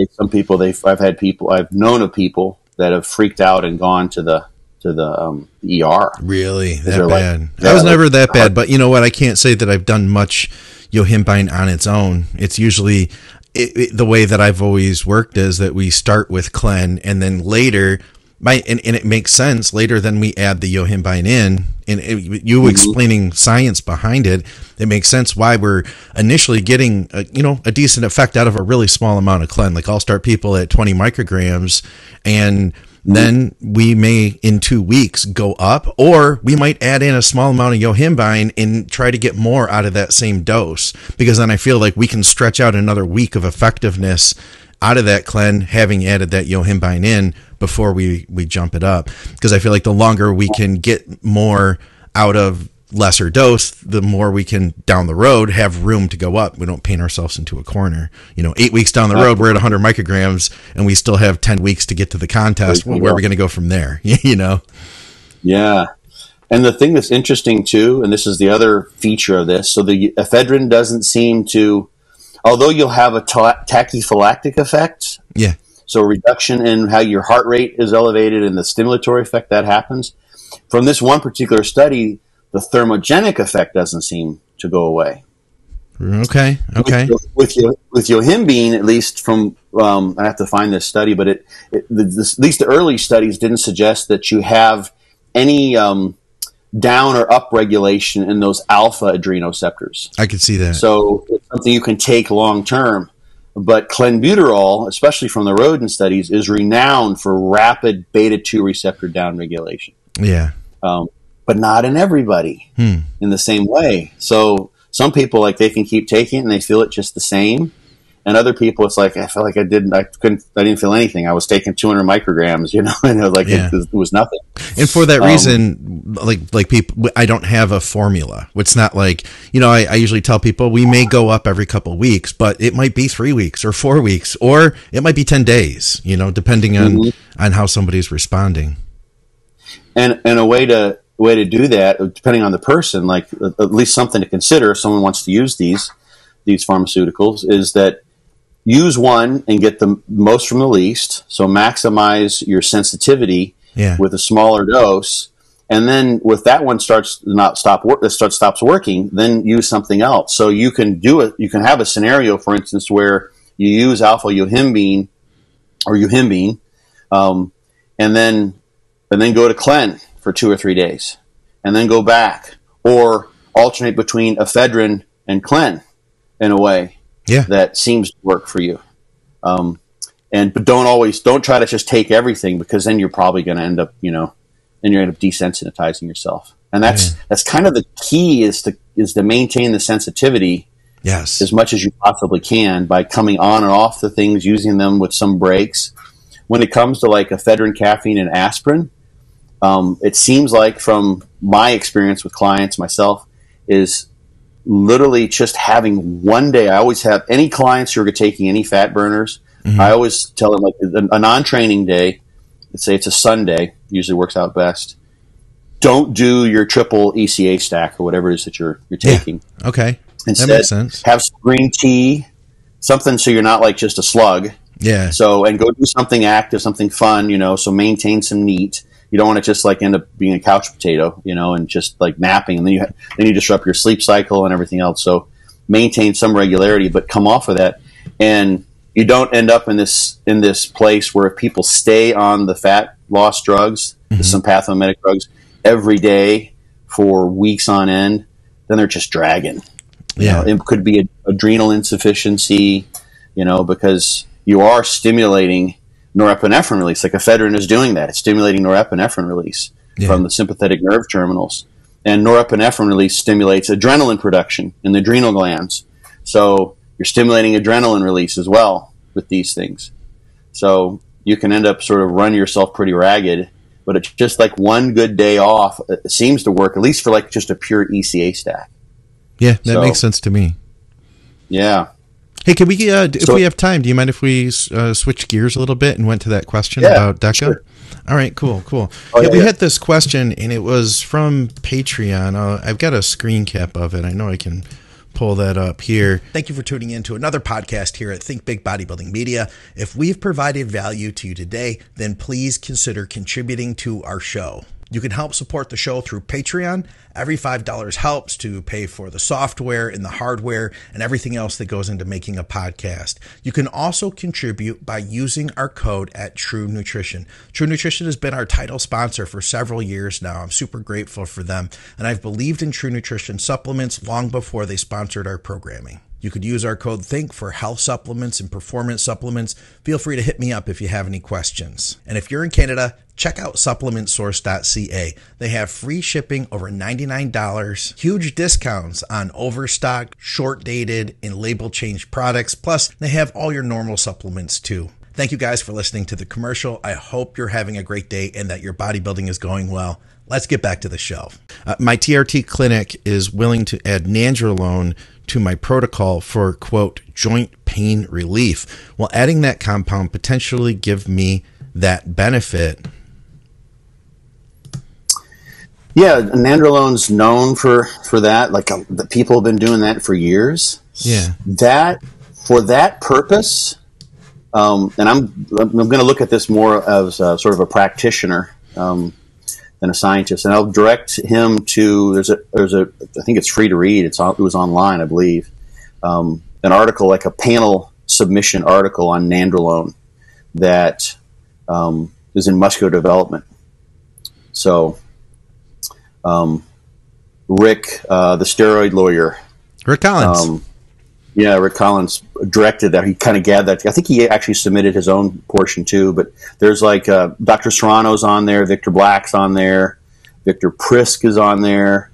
known of people that have freaked out and gone to the ER. Really? That bad? I was never that bad, but you know what? I can't say that I've done much yohimbine on its own. It's usually the way that I've always worked is that we start with Clen, and then later, and it makes sense. Later, then we add the yohimbine in, and you explaining science behind it. It makes sense why we're initially getting a decent effect out of a really small amount of Clen. Like I'll start people at 20 micrograms, and then we may in 2 weeks go up, or we might add in a small amount of yohimbine and try to get more out of that same dose, because then I feel like we can stretch out another week of effectiveness out of that Clen, having added that yohimbine in before we jump it up. Because I feel like the longer we can get more out of lesser dose, the more we can down the road have room to go up. We don't paint ourselves into a corner. 8 weeks down the road, we're at 100 micrograms and we still have 10 weeks to get to the contest. Well, where are we going to go from there? Yeah. And the thing that's interesting too, and this is the other feature of this, so the ephedrine doesn't seem to, although you'll have a tachyphylactic effect, So a reduction in how your heart rate is elevated and the stimulatory effect that happens. From this one particular study, the thermogenic effect doesn't seem to go away. Okay. With Yohimbine, at least from I have to find this study, but at least the early studies didn't suggest that you have any down or up regulation in those alpha adrenoceptors. I could see that. So it's something you can take long term. But clenbuterol, especially from the rodent studies, is renowned for rapid beta-2 receptor downregulation. Yeah. But not in everybody in the same way. So some people, like, they can keep taking it and they feel it just the same. And other people, it's like, I felt like I didn't feel anything. I was taking 200 micrograms, you know, and it was nothing. And for that reason, like people, I don't have a formula. It's not like, you know, I usually tell people we may go up every couple of weeks, but it might be 3 weeks or 4 weeks, or it might be 10 days, you know, depending on how somebody's responding. And a way to do that, depending on the person, like at least something to consider if someone wants to use these pharmaceuticals, is that use one and get the most from the least. So maximize your sensitivity with a smaller dose. And then with that one stops working, then use something else. So you can do it. You can have a scenario, for instance, where you use alpha yohimbine or Yohimbine, and then go to Clen for 2 or 3 days, and then go back, or alternate between Ephedrine and Clen in a way that seems to work for you. But don't try to just take everything, because then you're probably going to end up, desensitizing yourself. And that's kind of the key, is to maintain the sensitivity as much as you possibly can by coming on and off the things, using them with some breaks. When it comes to like ephedrine, caffeine, and aspirin, it seems like, from my experience with clients myself, is literally just having one day. I always have any clients who are taking any fat burners. I always tell them, like, a non-training day, let's say it's a Sunday, usually works out best. Don't do your triple ECA stack or whatever it is that you're taking. Yeah. Okay. Instead, that makes sense. Have some green tea, something so you're not like just a slug. Yeah. So, and go do something active, something fun, so maintain some NEAT. You don't want to just like end up being a couch potato, and just like napping, and then you disrupt your sleep cycle and everything else. So maintain some regularity, but come off of that, and you don't end up in this place where if people stay on the fat loss drugs, the sympathomimetic drugs, every day for weeks on end, then they're just dragging. It could be adrenal insufficiency, because you are stimulating norepinephrine release. Like ephedrine is doing that. It's stimulating norepinephrine release from the sympathetic nerve terminals. And norepinephrine release stimulates adrenaline production in the adrenal glands. So you're stimulating adrenaline release as well with these things. So you can end up sort of running yourself pretty ragged, but it's just like one good day off. It seems to work, at least for like just a pure ECA stack. Yeah, that makes sense to me. Yeah. Hey, can we, if we have time, do you mind if we switch gears a little bit and went to that question about Deca? Sure. All right, cool. Oh, we had this question, and it was from Patreon. I've got a screen cap of it. I know I can pull that up here. Thank you for tuning in to another podcast here at Think Big Bodybuilding Media. If we've provided value to you today, then please consider contributing to our show. You can help support the show through Patreon. Every $5 helps to pay for the software and the hardware and everything else that goes into making a podcast. You can also contribute by using our code at True Nutrition. True Nutrition has been our title sponsor for several years now. I'm super grateful for them, and I've believed in True Nutrition supplements long before they sponsored our programming. You could use our code THINK for health supplements and performance supplements. Feel free to hit me up if you have any questions. And if you're in Canada, check out supplementsource.ca. They have free shipping over $99, huge discounts on overstocked, short-dated, and label-changed products. Plus, they have all your normal supplements too. Thank you guys for listening to the commercial. I hope you're having a great day and that your bodybuilding is going well. Let's get back to the show. My TRT clinic is willing to add nandrolone to my protocol for, quote, joint pain relief. Will adding that compound potentially give me that benefit? Yeah, nandrolone's known for that. Like the people have been doing that for years. Yeah. That, for that purpose, And I'm going to look at this more as sort of a practitioner than a scientist, and I'll direct him to there's a I think it's free to read. It was online, I believe, an article, like a panel submission article on nandrolone that is in muscular development. So Rick, the steroid lawyer, Rick Collins. Rick Collins directed that. He kind of gathered that. I think he actually submitted his own portion too, but there's like Dr. Serrano's on there, Victor Black's on there, Victor Prisk is on there,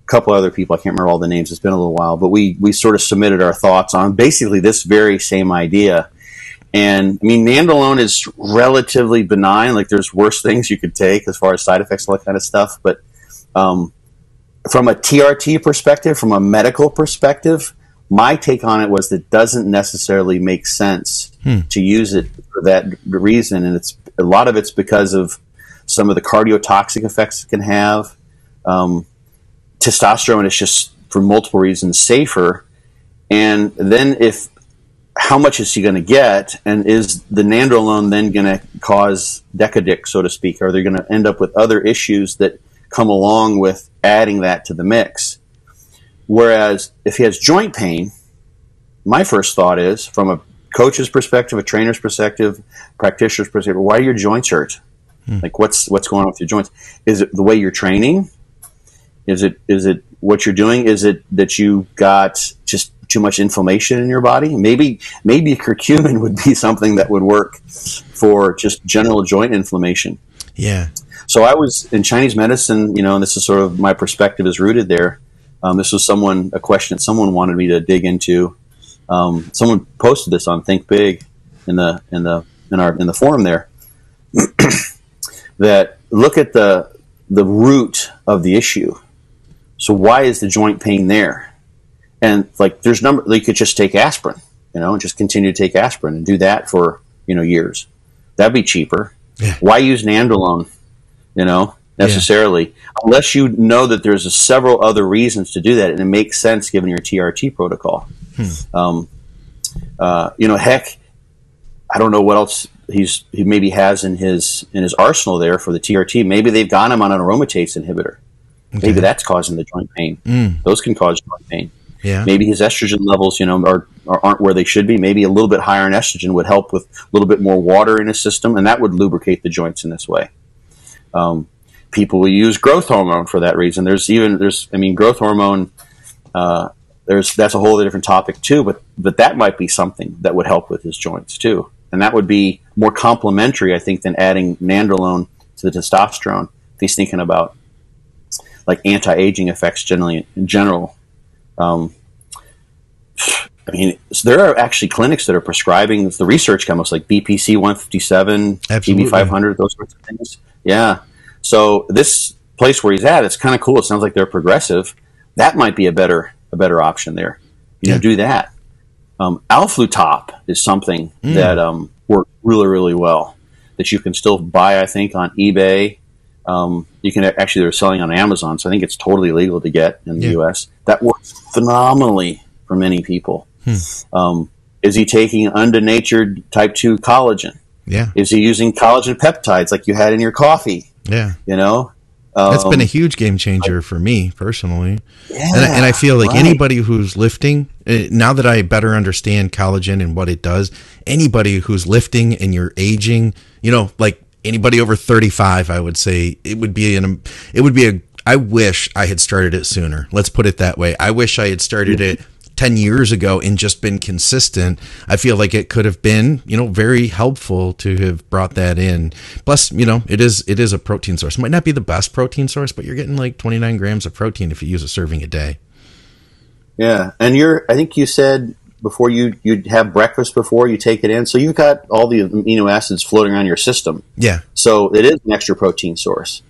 a couple other people. I can't remember all the names. It's been a little while, but we sort of submitted our thoughts on basically this very same idea. And I mean, nandrolone is relatively benign. Like, there's worse things you could take as far as side effects and all that kind of stuff. But from a TRT perspective, from a medical perspective, my take on it was that it doesn't necessarily make sense to use it for that reason. And a lot of it's because of some of the cardiotoxic effects it can have. Testosterone is just, for multiple reasons, safer. And then how much is he going to get? And is the nandrolone then going to cause decadic, so to speak? Are they going to end up with other issues that come along with adding that to the mix? Whereas if he has joint pain, my first thought is, from a coach's perspective, a trainer's perspective, practitioner's perspective, why are your joints hurt? Like, what's going on with your joints? Is it the way you're training? Is it what you're doing? Is it that you got just too much inflammation in your body? Maybe curcumin would be something that would work for just general joint inflammation. Yeah. So I was in Chinese medicine, and this is sort of my perspective is rooted there. This was a question that someone wanted me to dig into. Someone posted this on Think Big in the forum there. That look at the root of the issue. So why is the joint pain there? And like, you could just take aspirin, and just continue to take aspirin and do that for years. That'd be cheaper. Yeah. Why use nandrolone? Necessarily, unless you know that there's several other reasons to do that, and it makes sense given your TRT protocol. Heck, I don't know what else he maybe has in his arsenal there for the TRT. Maybe they've got him on an aromatase inhibitor. Okay. Maybe that's causing the joint pain. Those can cause joint pain. Yeah. Maybe his estrogen levels, aren't where they should be. Maybe a little bit higher in estrogen would help with a little bit more water in his system, and that would lubricate the joints in this way. People will use growth hormone for that reason. Growth hormone, that's a whole different topic too, but that might be something that would help with his joints too. And that would be more complementary, I think, than adding nandrolone to the testosterone if he's thinking about like anti-aging effects in general. There are actually clinics that are prescribing the research chemicals like BPC 157, PB 500, those sorts of things. Yeah. So this place where he's at, it's kind of cool. It sounds like they're progressive. That might be a better option there. Do that. Alflutop is something that works really, really well that you can still buy, I think, on eBay. You can actually, they're selling on Amazon, so I think it's totally legal to get in the U.S. That works phenomenally for many people. Is he taking undenatured type 2 collagen? Yeah. Is he using collagen peptides like you had in your coffee? Yeah. That's been a huge game changer for me personally. Yeah, and I feel like anybody who's lifting, now that I better understand collagen and what it does, anybody who's lifting and you're aging, like anybody over 35, I would say I wish I had started it sooner. Let's put it that way. I wish I had started it 10 years ago and just been consistent. I feel like it could have been, very helpful to have brought that in. Plus, it is a protein source. It might not be the best protein source, but you're getting like 29 grams of protein if you use a serving a day. Yeah. And I think you said before you'd have breakfast before you take it in. So you've got all the amino acids floating around your system. Yeah. So it is an extra protein source.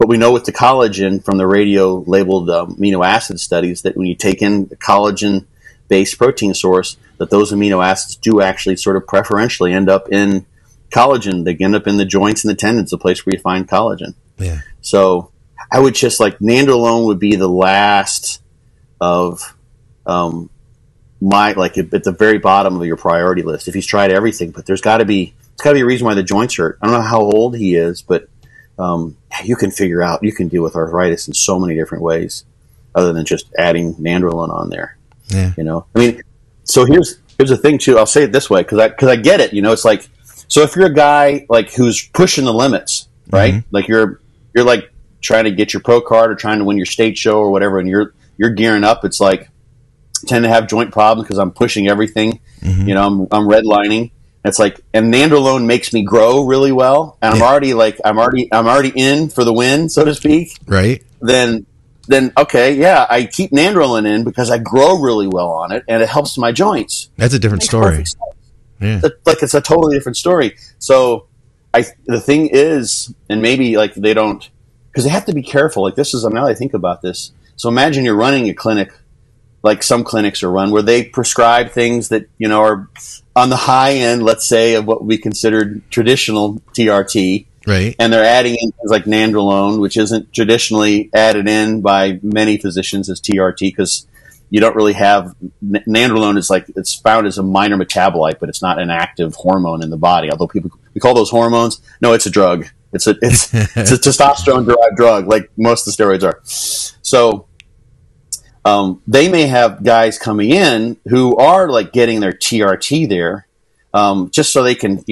But we know with the collagen from the radio-labeled amino acid studies that when you take in a collagen-based protein source, that those amino acids do actually sort of preferentially end up in collagen. They end up in the joints and the tendons, the place where you find collagen. Yeah. So I would just nandrolone would be the last of like at the very bottom of your priority list. If he's tried everything, but it's got to be a reason why the joints hurt. I don't know how old he is, but you can deal with arthritis in so many different ways other than just adding nandrolone on there. Yeah. I mean, so here's the thing too. I'll say it this way because I get it. It's like, so if you're a guy like who's pushing the limits, right? Mm-hmm. Like you're like trying to get your pro card or trying to win your state show or whatever, and you're gearing up. It's like I tend to have joint problems because I'm pushing everything. Mm-hmm. I'm redlining. It's like, and nandrolone makes me grow really well, and I'm already in for the win, so to speak. Right. Then okay, yeah, I keep nandrolone in because I grow really well on it, and it helps my joints. That's a different story. Yeah. Like it's a totally different story. So the thing is, and maybe like they don't, because they have to be careful. Like this is, now I think about this. So imagine you're running a clinic, like some clinics are run, where they prescribe things that, are on the high end, let's say, of what we considered traditional TRT. Right. And they're adding in things like nandrolone, which isn't traditionally added in by many physicians as TRT because you don't really have nandrolone is like it's found as a minor metabolite, but it's not an active hormone in the body. Although we call those hormones, no, it's a drug. It's a testosterone derived drug, like most of the steroids are. So they may have guys coming in who are like getting their TRT there, just so they can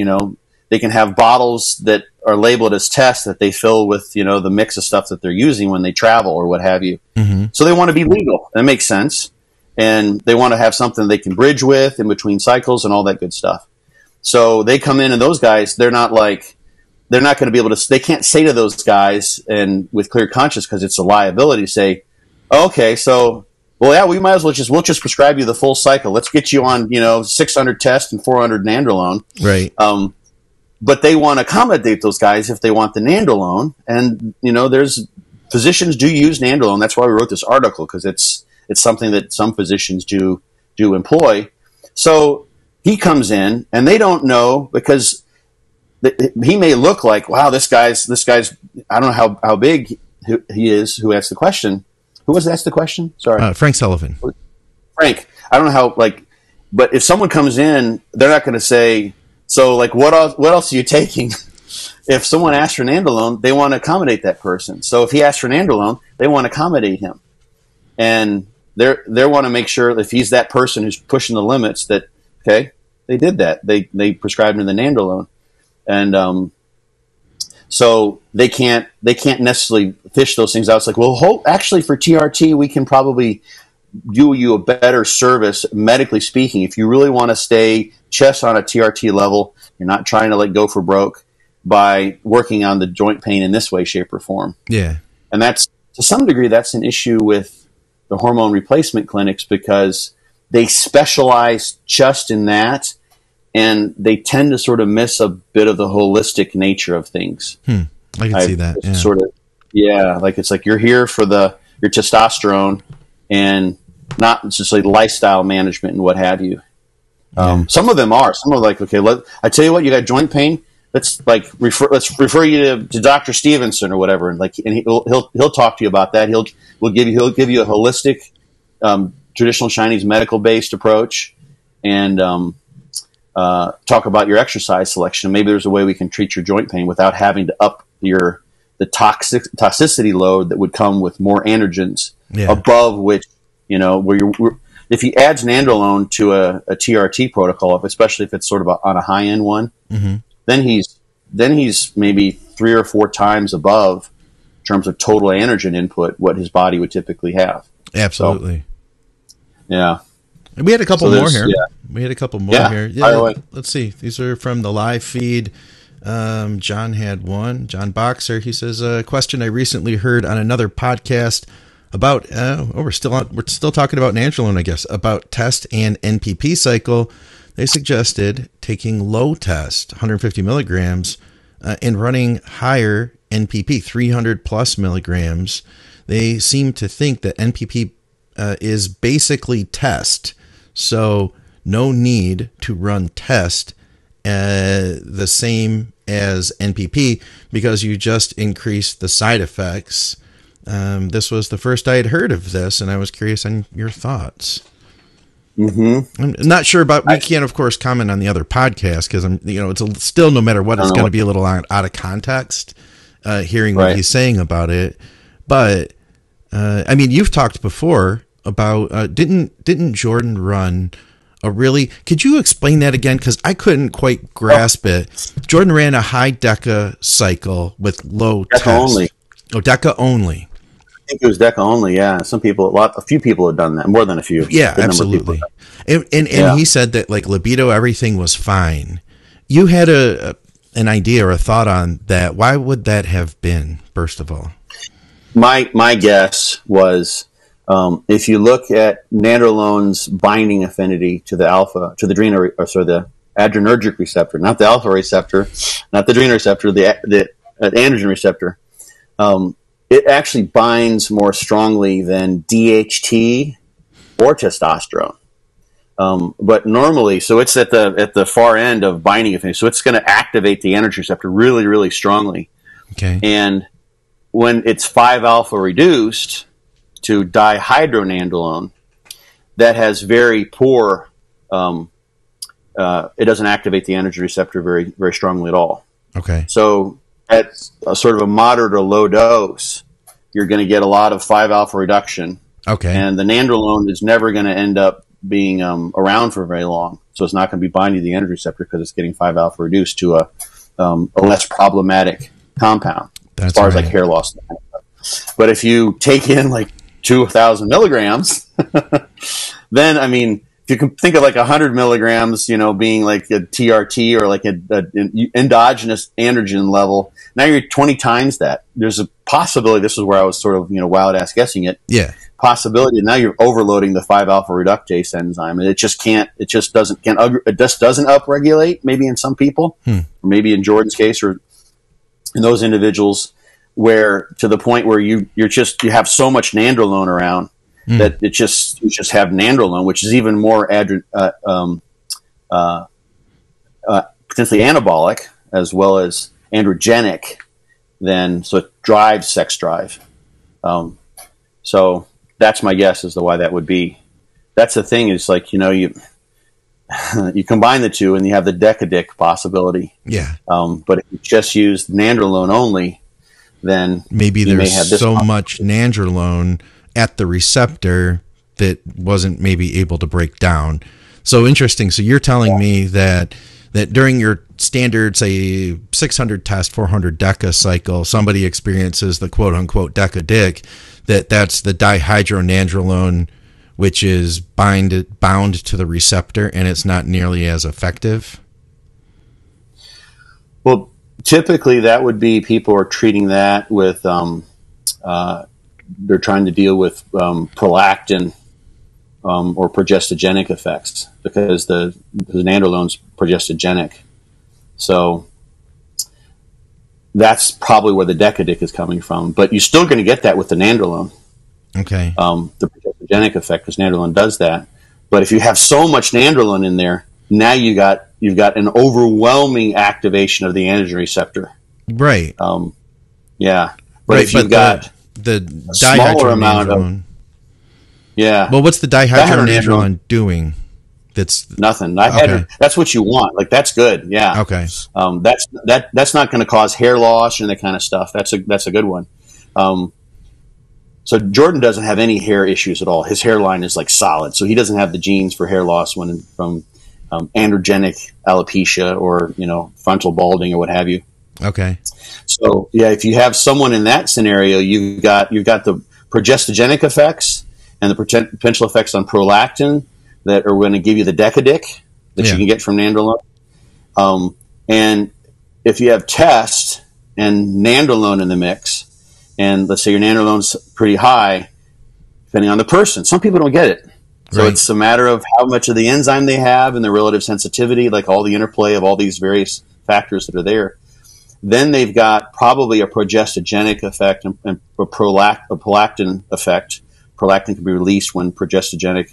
they can have bottles that are labeled as tests that they fill with the mix of stuff that they're using when they travel or what have you. Mm-hmm. So they want to be legal. That makes sense. And they want to have something they can bridge with in between cycles and all that good stuff. So they come in, and those guys, they're not going to be able to, they can't say to those guys and with clear conscience, because it's a liability, to say, okay, so, well, yeah, we might as well we'll just prescribe you the full cycle. Let's get you on, 600 tests and 400 nandrolone. Right. But they want to accommodate those guys if they want the nandrolone. And, there's physicians do use nandrolone. That's why we wrote this article, because it's something that some physicians do employ. So he comes in, and they don't know, because he may look like, wow, this guy's, I don't know how big he is, who asked the question. Who was asked the question? Sorry. Frank Sullivan. Frank. I don't know how, but if someone comes in, they're not going to say, so, what else are you taking? If someone asks for nandrolone, they want to accommodate that person. So if he asks for nandrolone, they want to accommodate him. And they want to make sure if he's that person who's pushing the limits that, okay, they did that. They prescribed him the nandrolone. And so they can't necessarily fish those things out. It's like, well, actually for TRT, we can probably do you a better service, medically speaking. If you really want to stay just on a TRT level, you're not trying to go for broke, by working on the joint pain in this way, shape, or form. Yeah. And that's, to some degree, that's an issue with the hormone replacement clinics, because they specialize just in that, and they tend to sort of miss a bit of the holistic nature of things. I can see that. Yeah. Sort of, yeah. It's like you're here for your testosterone and not just lifestyle management and what have you. Some of them are. Some are like, okay, I tell you what, you got joint pain. Let's refer you to Dr. Stevenson or whatever, and he'll talk to you about that. He'll give you a holistic, traditional Chinese medical based approach, and talk about your exercise selection. Maybe there's a way we can treat your joint pain without having to up the toxicity load that would come with more androgens above which, if he adds nandrolone to a TRT protocol, especially if it's sort of on a high end one, mm-hmm. then he's maybe 3 or 4 times above in terms of total androgen input what his body would typically have. Absolutely. So, yeah. And we had a couple more here. Yeah. We had a couple more here. Yeah. Let's see. These are from the live feed. John had one. John Boxer. He says, a question I recently heard on another podcast about, we're still talking about nandrolone, I guess, about test and NPP cycle. They suggested taking low test, 150 milligrams, and running higher NPP, 300 plus milligrams. They seem to think that NPP is basically test, so no need to run test the same as NPP because you just increase the side effects. This was the first I had heard of this, and I was curious on your thoughts. I'm not sure about. We can't, of course, comment on the other podcast because it's still, no matter what, it's going to be a little out of context. Hearing what he's saying about it, but I mean, you've talked before about didn't Jordan run a really? Could you explain that again? Because I couldn't quite grasp it. Jordan ran a high Deca cycle with low Deca Only. Oh, Deca Only. I think it was Deca Only. Yeah, a few people have done that. More than a few. Yeah, absolutely. And he said that like libido, everything was fine. You had an idea or a thought on that. Why would that have been? First of all, my guess was if you look at nandrolone's binding affinity to the the adrenergic receptor, not the alpha receptor, not the adrenergic receptor, the androgen receptor. It actually binds more strongly than DHT or testosterone. But normally, so it's at the far end of binding affinity. So it's going to activate the androgen receptor really, really strongly. Okay. And when it's 5-alpha reduced to dihydronandrolone, that has very poor. It doesn't activate the androgen receptor very, very strongly at all. Okay. So at a sort of a moderate or low dose, you're going to get a lot of 5-alpha reduction. Okay. And the nandrolone is never going to end up being around for very long. So it's not going to be binding to the androgen receptor because it's getting 5-alpha reduced to a less problematic compound. That's as far as right. like hair loss. But if you take in like 2,000 milligrams, then, I mean, if you can think of like 100 milligrams, being like a TRT or like an endogenous androgen level, now you're 20 times that. There's a possibility, this is where I was sort of, wild ass guessing it. Yeah. Possibility, now you're overloading the 5-alpha reductase enzyme, and it just doesn't upregulate, maybe in some people, or maybe in Jordan's case, or in those individuals where to the point where you have so much nandrolone around that you just have nandrolone, which is even more potentially anabolic as well as androgenic so it drives sex drive. So that's my guess as to why that would be. That's the thing, is like, you combine the two and you have the decadic possibility. Yeah. But if you just use nandrolone only, then maybe there's so much nandrolone at the receptor that wasn't maybe able to break down. So interesting. So you're telling me that during your standard, say 600 test, 400 Deca cycle, somebody experiences the quote unquote decadic, that's the dihydronandrolone, which is bound to the receptor, and it's not nearly as effective. Well, typically that would be people are treating that with they're trying to deal with prolactin or progestogenic effects, because the nandrolone's progestogenic. So that's probably where the decadic is coming from. But you're still going to get that with the nandrolone. Okay. The progestogenic effect, because nandrolone does that. But if you have so much nandrolone in there, now you've got an overwhelming activation of the androgen receptor. Right. Yeah. But right, if you've got the smaller amount of, yeah. Well, what's the dihydronandrolone doing? That's nothing. That's what you want. Like, that's good. Yeah. Okay. That's not going to cause hair loss and that kind of stuff. That's a good one. So Jordan doesn't have any hair issues at all. His hairline is like solid, so he doesn't have the genes for hair loss from androgenic alopecia or frontal balding or what have you. Okay. So yeah, if you have someone in that scenario, you've got the progestogenic effects and the potential effects on prolactin that are going to give you the decadic that you can get from nandrolone. And if you have test and nandrolone in the mix, and let's say your nandrolone's pretty high, depending on the person, some people don't get it. So it's a matter of how much of the enzyme they have and the relative sensitivity, like all the interplay of all these various factors that are there. Then they've got probably a progestogenic effect and a prolactin effect. Prolactin can be released when progestogenic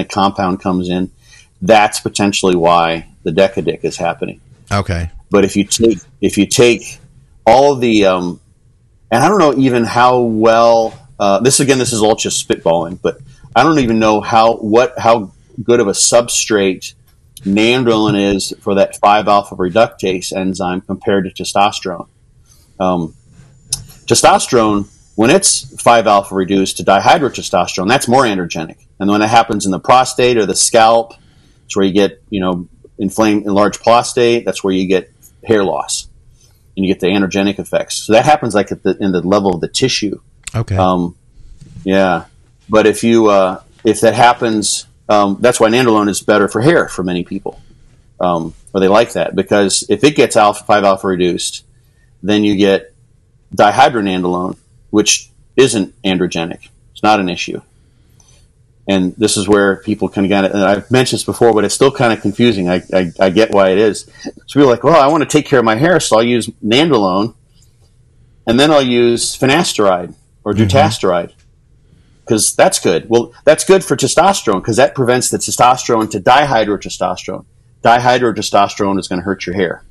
compound comes in. That's potentially why the decadic is happening. Okay. But if you take all of the and I don't know even how well this is all just spitballing, but I don't even know how good of a substrate nandrolone is for that 5-alpha reductase enzyme compared to testosterone. Testosterone, when it's 5-alpha reduced to dihydrotestosterone, that's more androgenic. And when it happens in the prostate or the scalp, it's where you get, inflamed, enlarged prostate. That's where you get hair loss, and you get the androgenic effects. So that happens like in the level of the tissue. Okay. Yeah. But if that happens, that's why nandrolone is better for hair for many people. Or they like that, because if it gets 5-alpha reduced, then you get dihydronandrolone, which isn't androgenic. It's not an issue. And this is where people kind of get it. And I've mentioned this before, but it's still kind of confusing. I get why it is. So people are like, well, I want to take care of my hair, so I'll use nandrolone, and then I'll use finasteride or dutasteride, because that's good. Well, that's good for testosterone, because that prevents the testosterone to dihydrotestosterone. Dihydrotestosterone is going to hurt your hair.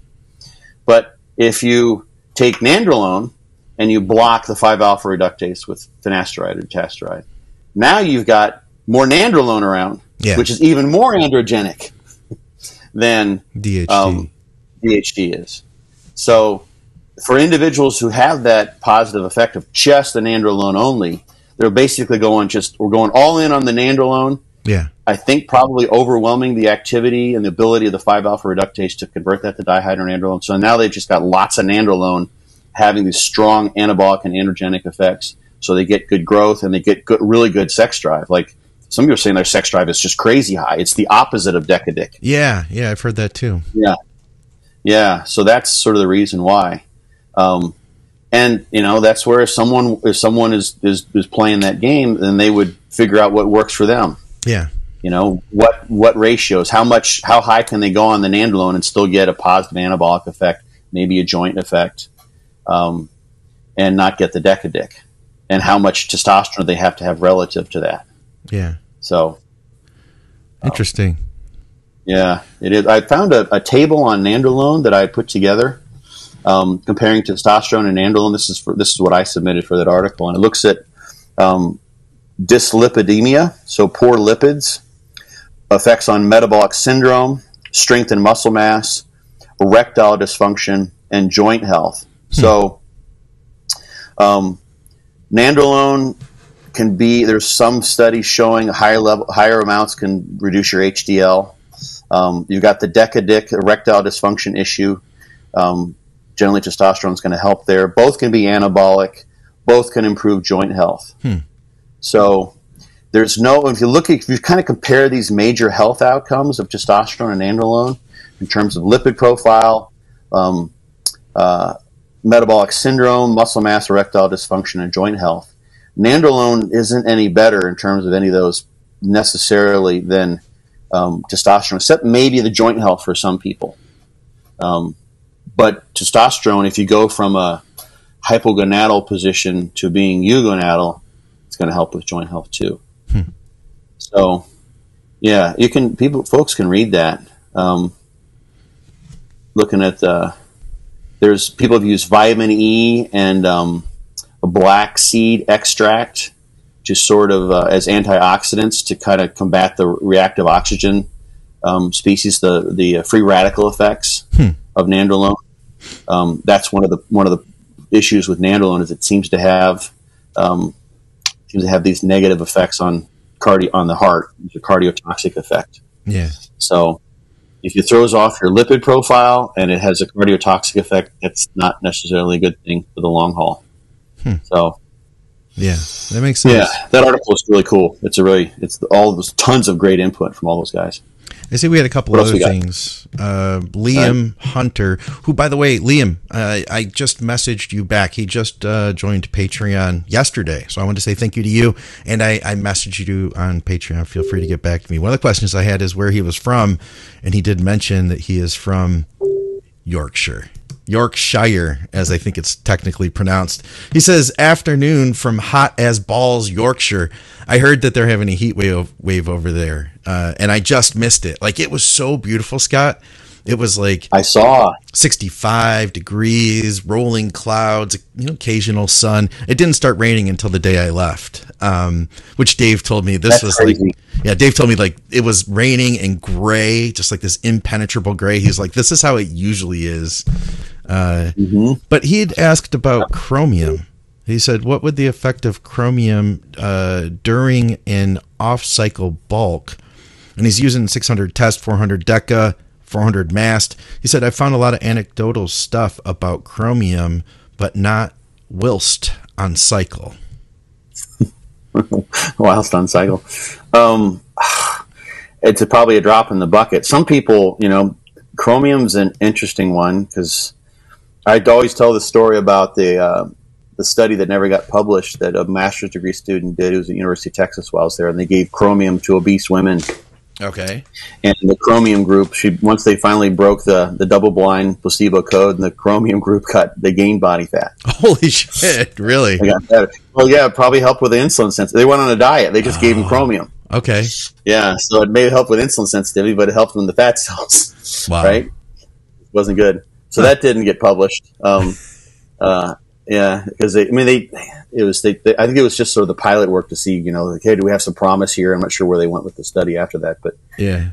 But if you take nandrolone and you block the 5-alpha reductase with finasteride or dutasteride, now you've got more nandrolone around, which is even more androgenic than DHT is. So for individuals who have that positive effect of just the nandrolone only, they're basically we're going all in on the nandrolone. Yeah. I think probably overwhelming the activity and the ability of the 5-alpha reductase to convert that to dihydronandrolone. So now they've just got lots of nandrolone having these strong anabolic and androgenic effects. So they get good growth and they get really good sex drive. Like some people are saying their sex drive is just crazy high. It's the opposite of Deca. Yeah, I've heard that too. Yeah. So that's sort of the reason why. And that's where if someone is playing that game, then they would figure out what works for them. Yeah. What ratios, how high can they go on the nandrolone and still get a positive anabolic effect, maybe a joint effect, and not get the Deca, and how much testosterone they have to have relative to that. Yeah. So interesting. Yeah, it is. I found a table on nandrolone that I put together, comparing testosterone and nandrolone. This is what I submitted for that article, and it looks at dyslipidemia, so poor lipids, effects on metabolic syndrome, strength and muscle mass, erectile dysfunction, and joint health. So nandrolone can be, there's some studies showing higher amounts can reduce your HDL. You've got the Deca erectile dysfunction issue. Generally testosterone is going to help there. Both can be anabolic. Both can improve joint health. So if you kind of compare these major health outcomes of testosterone and nandrolone in terms of lipid profile, metabolic syndrome, muscle mass, erectile dysfunction, and joint health, nandrolone isn't any better in terms of any of those necessarily than testosterone, except maybe the joint health for some people. But testosterone, if you go from a hypogonadal position to being eugonadal, it's going to help with joint health too. So, yeah, folks can read that. Looking at there's people have used vitamin E and a black seed extract to sort of as antioxidants to kind of combat the reactive oxygen species, the free radical effects of nandrolone. That's one of the issues with nandrolone is it seems to have these negative effects on the heart, the cardiotoxic effect. Yeah. So if it throws off your lipid profile and it has a cardiotoxic effect, that's not necessarily a good thing for the long haul. So yeah, that makes sense. Yeah, that article is really cool. It's all those tons of great input from all those guys. I see we had a couple other things. Liam Hunter, who, by the way, Liam, I just messaged you back. He just joined Patreon yesterday. So I wanted to say thank you to you. And I messaged you on Patreon. Feel free to get back to me. One of the questions I had is where he was from. And he did mention that he is from Yorkshire, as I think it's technically pronounced. He says, afternoon from hot as balls, Yorkshire. I heard that they're having a heat wave over there, and I just missed it. Like, it was so beautiful, Scott. It was like I saw 65 degrees, rolling clouds, occasional sun. It didn't start raining until the day I left, which Dave told me this was crazy. Like, yeah, Dave told me like it was raining and gray, just like this impenetrable gray. He's like, this is how it usually is. But he had asked about chromium. He said, what would the effect of chromium during an off-cycle bulk? And he's using 600 test, 400 Deca, 400 mast. He said, I found a lot of anecdotal stuff about chromium, but not whilst on cycle. Whilst on cycle. It's probably a drop in the bucket. Some people, chromium's an interesting one because I'd always tell the story about the study that never got published that a master's degree student did. It was at the University of Texas while I was there, and they gave chromium to obese women. Okay. And the chromium group, once they finally broke the double-blind placebo code, and the chromium group they gained body fat. Holy shit! Really? They got better. Well, yeah, it probably helped with the insulin sensitivity. They went on a diet. They just gave them chromium. Okay. Yeah, so it may have helped with insulin sensitivity, but it helped them with the fat cells. Wow. Right? It wasn't good. So that didn't get published. Yeah, because I think it was just sort of the pilot work to see, like, hey, do we have some promise here? I'm not sure where they went with the study after that, but yeah.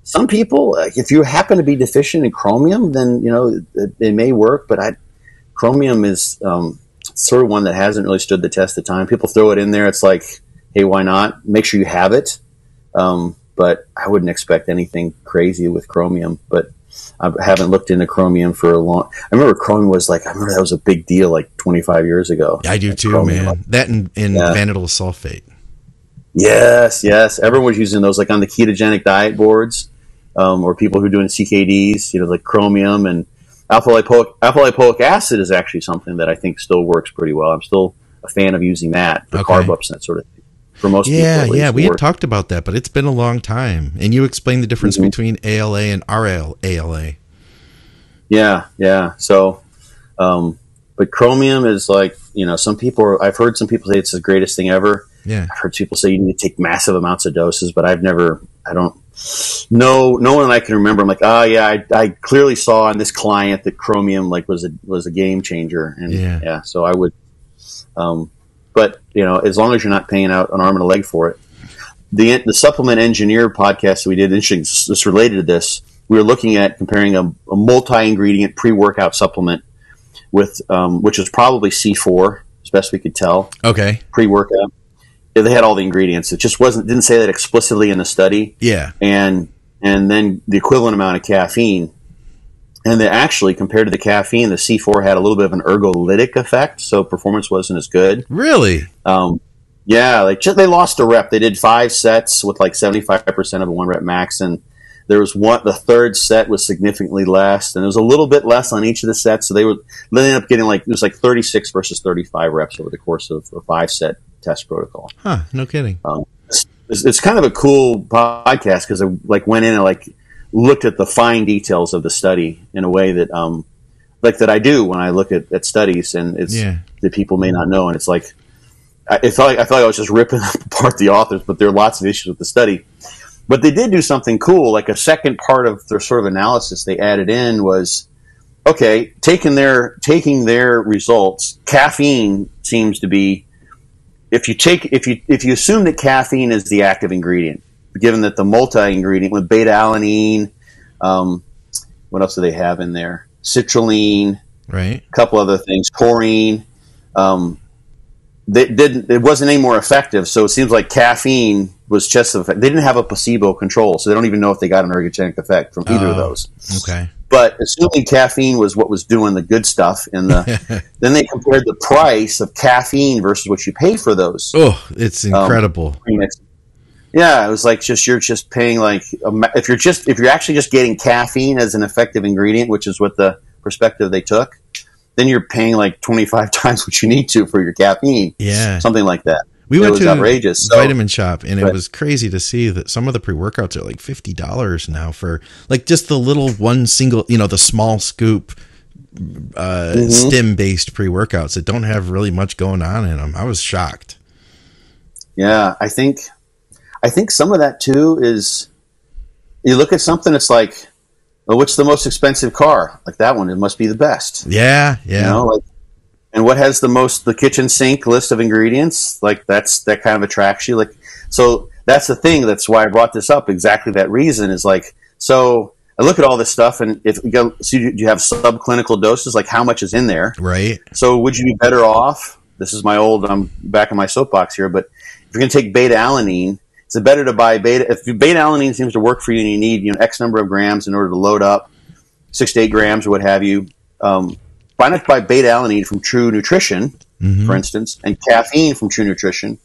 Some people, if you happen to be deficient in chromium, then it may work. But chromium is sort of one that hasn't really stood the test of time. People throw it in there. It's like, hey, why not? Make sure you have it. But I wouldn't expect anything crazy with chromium. But I haven't looked into chromium for a long. I remember chromium was that was a big deal like 25 years ago. I do too, chromium, man. That and vanadyl sulfate. Yes. Everyone was using those like on the ketogenic diet boards, or people who are doing CKDs. Like chromium and alpha lipoic acid is actually something that I think still works pretty well. I'm still a fan of using that for carb ups and that sort of thing. For most people, yeah, we had talked about that, but it's been a long time. And you explained the difference between ALA and RALA. Yeah. So, but chromium is like, some people I've heard some people say it's the greatest thing ever. Yeah. I've heard people say you need to take massive amounts of doses, but I don't know. No one I can remember. I'm like, I clearly saw on this client that chromium was a game changer. And so I would, but as long as you're not paying out an arm and a leg for it. The Supplement Engineer podcast that we did, interesting, this related to this. We were looking at comparing a multi-ingredient pre-workout supplement with, which was probably C4, as best we could tell. Okay. Pre-workout. Yeah, they had all the ingredients. It just didn't say that explicitly in the study. Yeah. And then the equivalent amount of caffeine. And they actually, compared to the caffeine, the C4 had a little bit of an ergolytic effect, so performance wasn't as good. Really? Yeah, they lost a rep. They did 5 sets with 75% of a 1 rep max, and there was the third set was significantly less, and there was a little bit less on each of the sets, so they ended up getting it was 36 versus 35 reps over the course of a 5-set test protocol. Huh, no kidding. It's kind of a cool podcast because I went in and looked at the fine details of the study in a way that that I do when I look at studies, and it's that people may not know. And it's like I felt like I was just ripping apart the authors, but there are lots of issues with the study. But they did do something cool. Like a second part of their sort of analysis they added in was, okay, taking their results, caffeine seems to be, if you assume that caffeine is the active ingredient, given that the multi-ingredient with beta-alanine, what else do they have in there? Citrulline, right? A couple other things, taurine. It wasn't any more effective, so it seems like caffeine was just effective. They didn't have a placebo control, so they don't even know if they got an ergogenic effect from either of those. Okay. But assuming caffeine was what was doing the good stuff, then they compared the price of caffeine versus what you pay for those. Oh, it's incredible. Yeah, it was you're just paying if you're actually just getting caffeine as an effective ingredient, which is what the perspective they took, then you're paying 25 times what you need to for your caffeine. Yeah, something like that. We went to outrageous. Vitamin Shop, and it was crazy to see that some of the pre-workouts are $50 now for just the little one single, the small scoop stim-based pre-workouts that don't have really much going on in them. I was shocked. Yeah, I think some of that too is you look at something, it's like, well, what's the most expensive car? Like that one, it must be the best. Yeah. You know, like, and what has the kitchen sink list of ingredients? Like that kind of attracts you. Like, so that's the thing. That's why I brought this up. Exactly that reason is like, so I look at all this stuff, and if you go, so you have subclinical doses, like how much is in there? Right. So would you be better off? This is I'm back in my soapbox here, but if you're going to take beta alanine, it's better to buy beta. If beta alanine seems to work for you, and you need X number of grams in order to load up 6 to 8 grams or what have you. Why not buy beta alanine from True Nutrition, for instance, and caffeine from True Nutrition,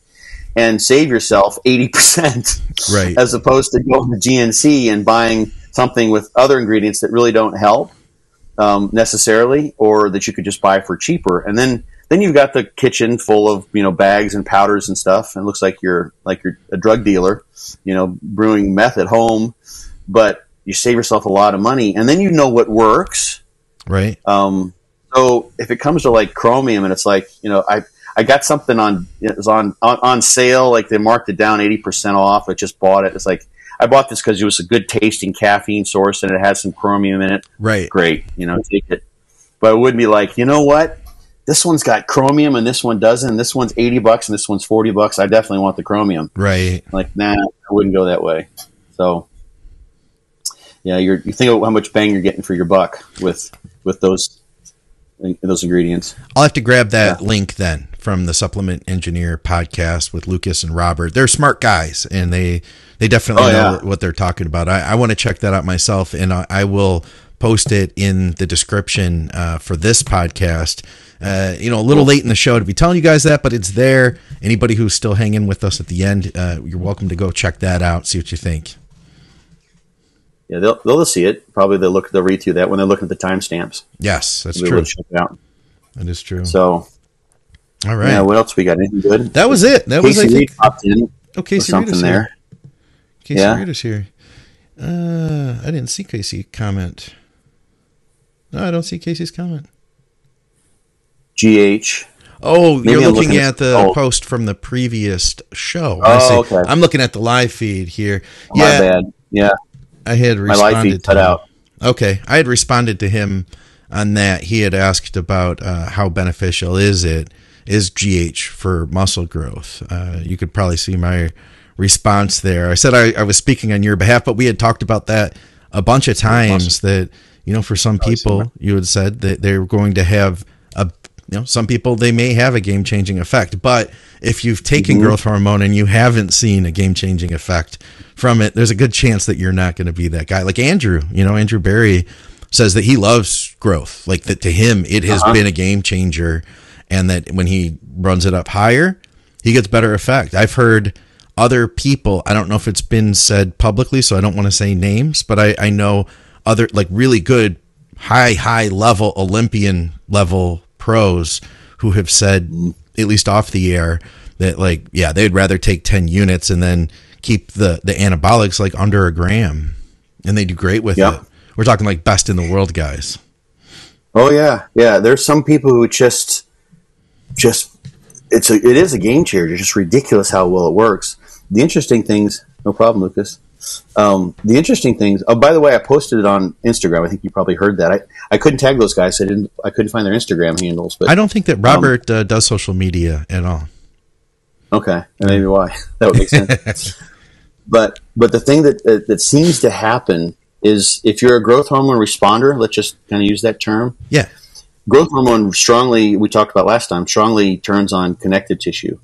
and save yourself 80%, right? As opposed to going to GNC and buying something with other ingredients that really don't help necessarily, or that you could just buy for cheaper. And then you've got the kitchen full of bags and powders and stuff, and it looks like you're a drug dealer, brewing meth at home, but you save yourself a lot of money, and then what works, right? So if it comes to like Chromium, and it's like, I got something it was on sale, like they marked it down 80% off. I just bought it. It's like, I bought this because it was a good tasting caffeine source and it had some Chromium in it. Right. Great. Take it. But it wouldn't be like, you know what? This one's got Chromium and this one doesn't. This one's $80 and this one's $40. I definitely want the Chromium. Right. Like, nah, I wouldn't go that way. So yeah, you think of how much bang you're getting for your buck with those ingredients. I'll have to grab that link then from the Supplement Engineer podcast with Lucas and Robert. They're smart guys, and they definitely know what they're talking about. I want to check that out myself, and I will post it in the description for this podcast. A little late in the show to be telling you guys that, but it's there. Anybody who's still hanging with us at the end, you're welcome to go check that out, see what you think. Yeah, they'll see it. Probably they'll read through that when they're looking at the timestamps. Yes, that's true. Check it out. That is true. So, all right. Yeah, what else we got? Anything good? That was it. That was, I think. Popped in. Oh, Casey something there. Casey Rita's here. I didn't see Casey comment. No, I don't see Casey's comment. GH. Oh, maybe you're looking at the post from the previous show. Oh, I see. Okay. I'm looking at the live feed here. My bad. Yeah. I had responded. My live feed cut out. Okay. I had responded to him on that. He had asked about how beneficial is GH for muscle growth. You could probably see my response there. I said I was speaking on your behalf, but we had talked about that a bunch of times, that, for some people, you had said that they're going to have some people, they may have a game-changing effect, but if you've taken growth hormone and you haven't seen a game-changing effect from it, there's a good chance that you're not going to be that guy. Like Andrew, Andrew Barry says that he loves growth. Like that to him, it has been a game changer, and that when he runs it up higher, he gets better effect. I've heard other people, I don't know if it's been said publicly, so I don't want to say names, but I know other like really good, high level, Olympian level pros who have said, at least off the air, that they'd rather take 10 units and then keep the anabolics like under a gram, and they do great with it. We're talking like best in the world guys. Oh yeah. There's some people who it is a game changer. It's just ridiculous how well it works. The interesting things, no problem, Lucas. The interesting things. Oh, by the way, I posted it on Instagram. I think you probably heard that. I couldn't tag those guys. I couldn't find their Instagram handles. But I don't think that Robert does social media at all. Okay, maybe why that would make sense. But the thing that seems to happen is if you're a growth hormone responder, let's just kind of use that term. Yeah, growth hormone we talked about last time, strongly turns on connective tissue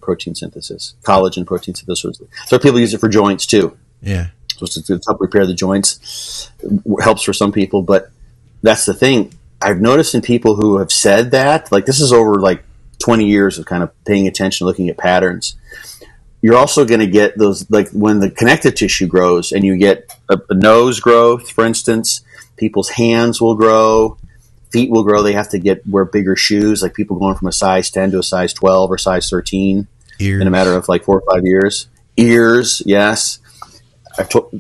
protein synthesis, collagen protein synthesis. So people use it for joints too. Yeah. So to help repair the joints. It helps for some people, but that's the thing. I've noticed in people who have said that, like this is over like 20 years of kind of paying attention, looking at patterns. You're also going to get those, like when the connective tissue grows and you get a nose growth, for instance, people's hands will grow, feet will grow. They have to wear bigger shoes, like people going from a size 10 to a size 12 or size 13 in a matter of like 4 or 5 years. Ears, yes.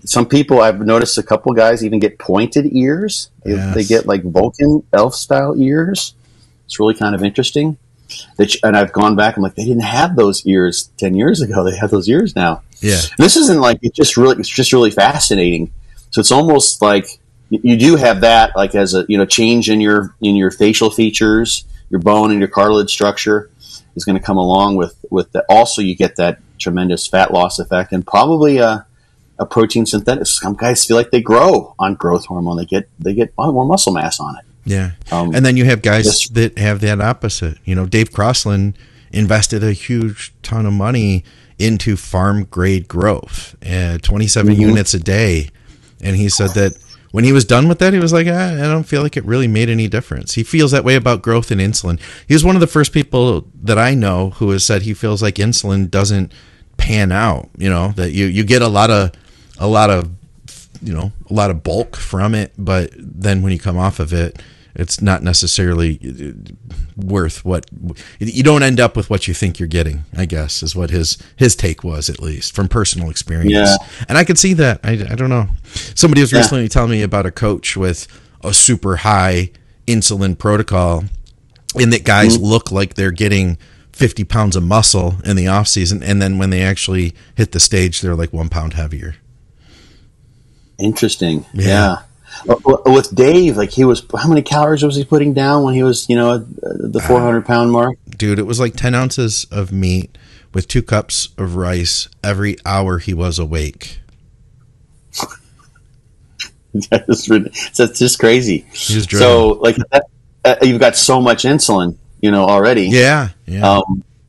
Some people, I've noticed a couple guys even get pointed ears. Yes. They get like Vulcan elf style ears. It's really kind of interesting. And I've gone back, I'm like, they didn't have those ears 10 years ago. They have those ears now. Yeah. This isn't like, it's just really fascinating. So it's almost like you do have that, like, as a, change in your facial features, your bone and your cartilage structure is going to come along with that. Also, you get that tremendous fat loss effect, and probably a protein synthetic. Some guys feel like they grow on growth hormone. They get more muscle mass on it. Yeah. And then you have guys that have that opposite. Dave Crossland invested a huge ton of money into farm grade growth, 27 units a day. And he said that when he was done with that, he was like, I don't feel like it really made any difference. He feels that way about growth and insulin. He was one of the first people that I know who has said he feels like insulin doesn't pan out, that you get a lot of bulk from it, but then when you come off of it, it's not necessarily worth what you don't end up with what you think you're getting, I guess, is what his take was, at least from personal experience. Yeah. And I could see that. I don't know. Somebody was recently telling me about a coach with a super high insulin protocol, and that guys look like they're getting 50 pounds of muscle in the off season, and then when they actually hit the stage, they're like 1 pound heavier. Interesting. Yeah. With Dave, like, how many calories was he putting down when he was, the 400-pound mark? Dude, it was like 10 ounces of meat with 2 cups of rice every hour he was awake. That's just crazy. So, like, you've got so much insulin, already. Yeah.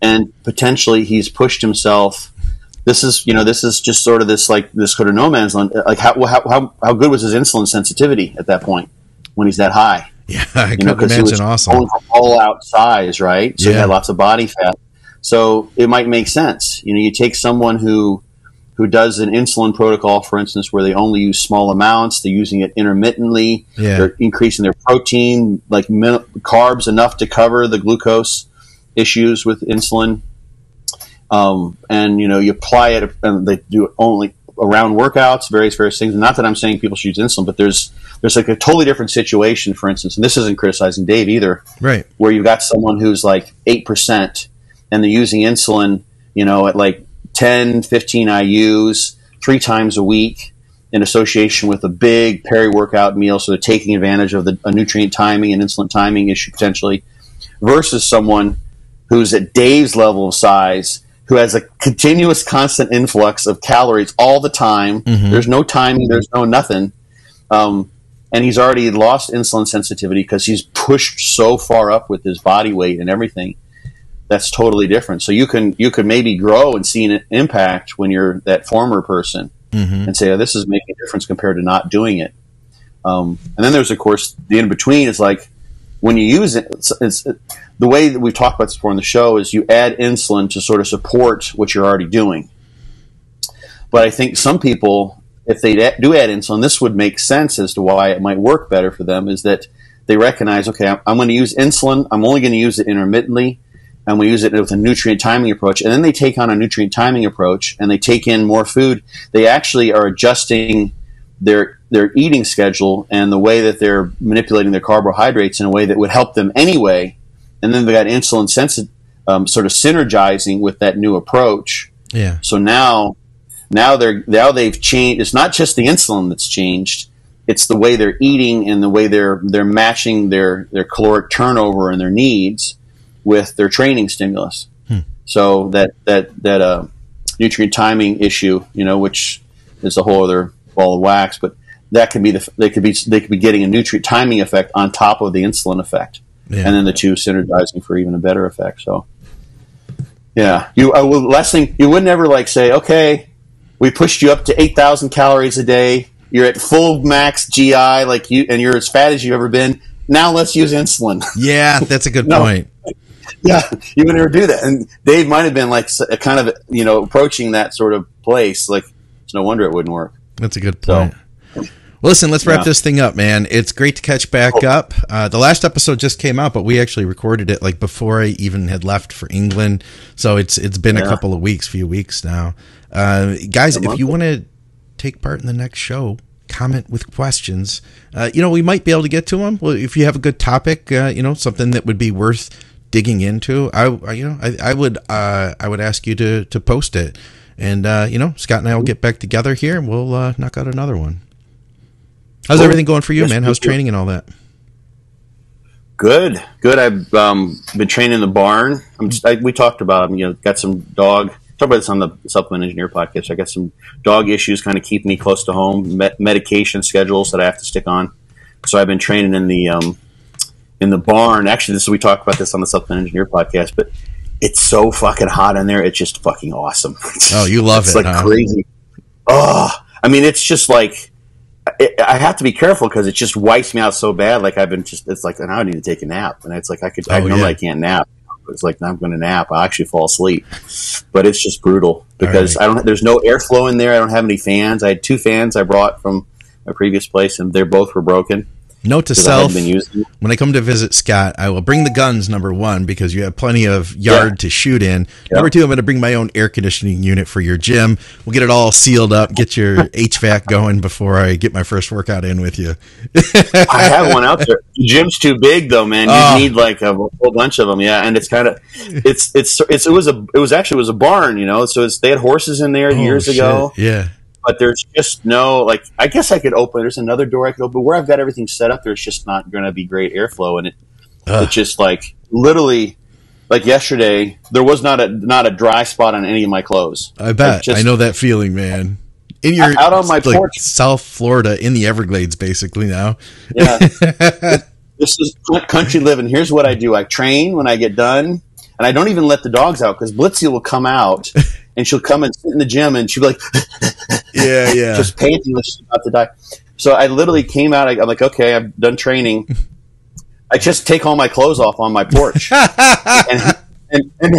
And potentially he's pushed himself. This is just sort of this sort of no man's land. Like, how good was his insulin sensitivity at that point when he's that high? Yeah, I can imagine. He was awesome. Going for all out size, right? So he had lots of body fat. So it might make sense. You take someone who does an insulin protocol, for instance, where they only use small amounts, they're using it intermittently, they're increasing their protein, like carbs enough to cover the glucose issues with insulin. And you apply it, and they do it only around workouts, various things. Not that I'm saying people should use insulin, but there's like a totally different situation, for instance, and this isn't criticizing Dave either, right? Where you've got someone who's like 8%, and they're using insulin, at like 10, 15 IUs 3 times a week in association with a big peri-workout meal. So they're taking advantage of a nutrient timing and insulin timing issue potentially, versus someone who's at Dave's level of size, who has a continuous, constant influx of calories all the time. Mm-hmm. There's no timing. There's no nothing. And he's already lost insulin sensitivity because he's pushed so far up with his body weight and everything. That's totally different. So you could maybe grow and see an impact when you're that former person, and say, this is making a difference compared to not doing it. And then there's, of course, the in-between is like, when you use it, it's the way that we've talked about this before on the show is you add insulin to sort of support what you're already doing. But I think some people, if they do add insulin, this would make sense as to why it might work better for them, is that they recognize, okay, I'm going to use insulin. I'm only going to use it intermittently. And we use it with a nutrient timing approach. And then they take on a nutrient timing approach and they take in more food. They actually are adjusting their eating schedule and the way that they're manipulating their carbohydrates in a way that would help them anyway. And then they got insulin sensitive, sort of synergizing with that new approach. Yeah. So now they've changed. It's not just the insulin that's changed. It's the way they're eating and the way they're matching their caloric turnover and their needs with their training stimulus. So that nutrient timing issue, which is a whole other ball of wax, but that could be they could be getting a nutrient timing effect on top of the insulin effect, and then the two synergizing for even a better effect. So, yeah, you would never like say, okay, we pushed you up to 8,000 calories a day. You're at full max GI, and you're as fat as you've ever been. Now let's use insulin. Yeah, that's a good point. Yeah, you would never do that. And Dave might have been like kind of, approaching that sort of place. Like, it's no wonder it wouldn't work. That's a good point. So, well, listen, let's wrap this thing up, man. It's great to catch back up. The last episode just came out, but we actually recorded it like before I even had left for England. So it's been a couple of few weeks now. Guys, if you want to take part in the next show, comment with questions. We might be able to get to them. Well, if you have a good topic, something that would be worth digging into, I would ask you to post it, and Scott and I will get back together here and we'll knock out another one. How's everything going for you, man? How's training and all that? Good. I've been training in the barn. We talked about, got some dog. Talked about this on the Supplement Engineer podcast. I got some dog issues, kind of keep me close to home. Medication schedules that I have to stick on. So I've been training in the barn. Actually, we talked about this on the Supplement Engineer podcast, but it's so fucking hot in there. It's just fucking awesome. Oh, you love it? It's like crazy. Oh, I mean, it's just like. I have to be careful because it just wipes me out so bad. Like it's like, now I need to take a nap. And it's like, I normally I can't nap. It's like, now I'm going to nap. I actually fall asleep, but it's just brutal because there's no airflow in there. I don't have any fans. I had 2 fans I brought from my previous place and both were broken. Note to self, when I come to visit Scott, I will bring the guns, number 1, because you have plenty of yard to shoot in. Yep. Number 2, I'm going to bring my own air conditioning unit for your gym. We'll get it all sealed up, get your HVAC going before I get my first workout in with you. I have one out there. The gym's too big, though, man. You need like a whole bunch of them, and it's kind of it was a barn, so they had horses in there years ago. Yeah. But there's just no, like, I guess I could open, there's another door I could open, but where I've got everything set up, there's just not going to be great airflow. And it's just like, literally, like yesterday, there was not a dry spot on any of my clothes. I bet. I know that feeling, man. Out on my porch. South Florida, in the Everglades, basically now. Yeah. This is country living. Here's what I do. I train when I get done, and I don't even let the dogs out because Blitzy will come out. And she'll come and sit in the gym, and she'll be like, yeah, just panting like she's about to die. So I literally came out. I'm like, okay, I'm done training. I just take all my clothes off on my porch, and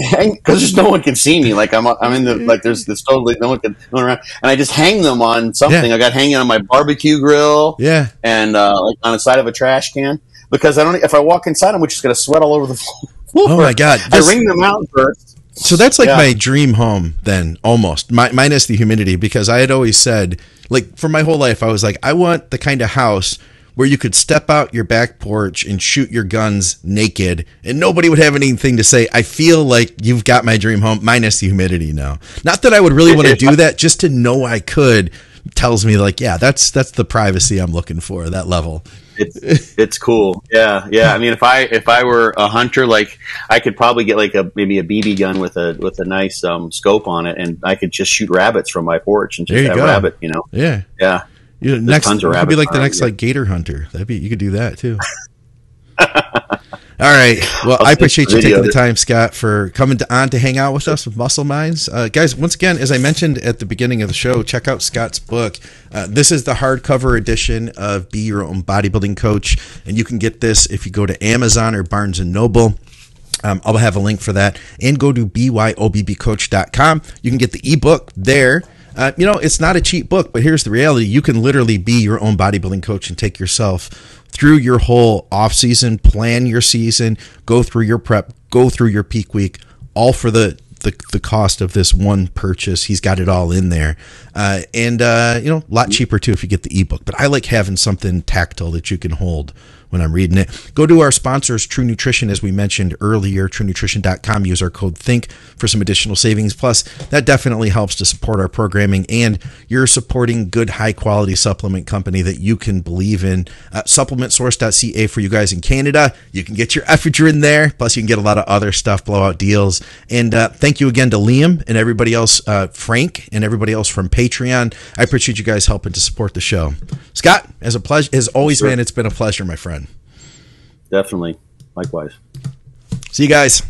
hang because no one can see me. Like I'm in the there's totally no one around, and I just hang them on something. Yeah. I got hanging on my barbecue grill, and like on the side of a trash can because I don't. If I walk inside, I'm just gonna sweat all over the floor. Oh my god! I wring them out first. So that's like my dream home then, almost, minus the humidity, because I had always said, like, for my whole life, I was like, I want the kind of house where you could step out your back porch and shoot your guns naked, and nobody would have anything to say. I feel like you've got my dream home, minus the humidity now. Not that I would really want to do that, just to know I could tells me, like, yeah, that's the privacy I'm looking for, that level. It's cool. Yeah. I mean, if I were a hunter, like I could probably get like maybe a BB gun with a nice scope on it, and I could just shoot rabbits from my porch and just have a rabbit. Yeah. You could be like the next like gator hunter. You could do that too. All right. Well, I appreciate you taking the time, Scott, for coming on to hang out with us with Muscle Minds. Guys, once again, as I mentioned at the beginning of the show, check out Scott's book. This is the hardcover edition of Be Your Own Bodybuilding Coach, and you can get this if you go to Amazon or Barnes & Noble. I'll have a link for that. And go to byobbcoach.com. You can get the ebook there. It's not a cheap book, but here's the reality. You can literally be your own bodybuilding coach and take yourself through your whole off season, plan your season, go through your prep, go through your peak week, all for the cost of this one purchase. He's got it all in there. And a lot cheaper too if you get the ebook. But I like having something tactile that you can hold when I'm reading it. Go to our sponsors, True Nutrition, as we mentioned earlier, truenutrition.com. Use our code THINK for some additional savings. Plus, that definitely helps to support our programming, and you're supporting good, high-quality supplement company that you can believe in. Supplementsource.ca for you guys in Canada. You can get your Ephedrine there. Plus, you can get a lot of other stuff, blowout deals. And thank you again to Liam and everybody else, Frank, and everybody else from Patreon. I appreciate you guys helping to support the show. Scott, as always, man, it's been a pleasure, my friend. Definitely. Likewise. See you guys.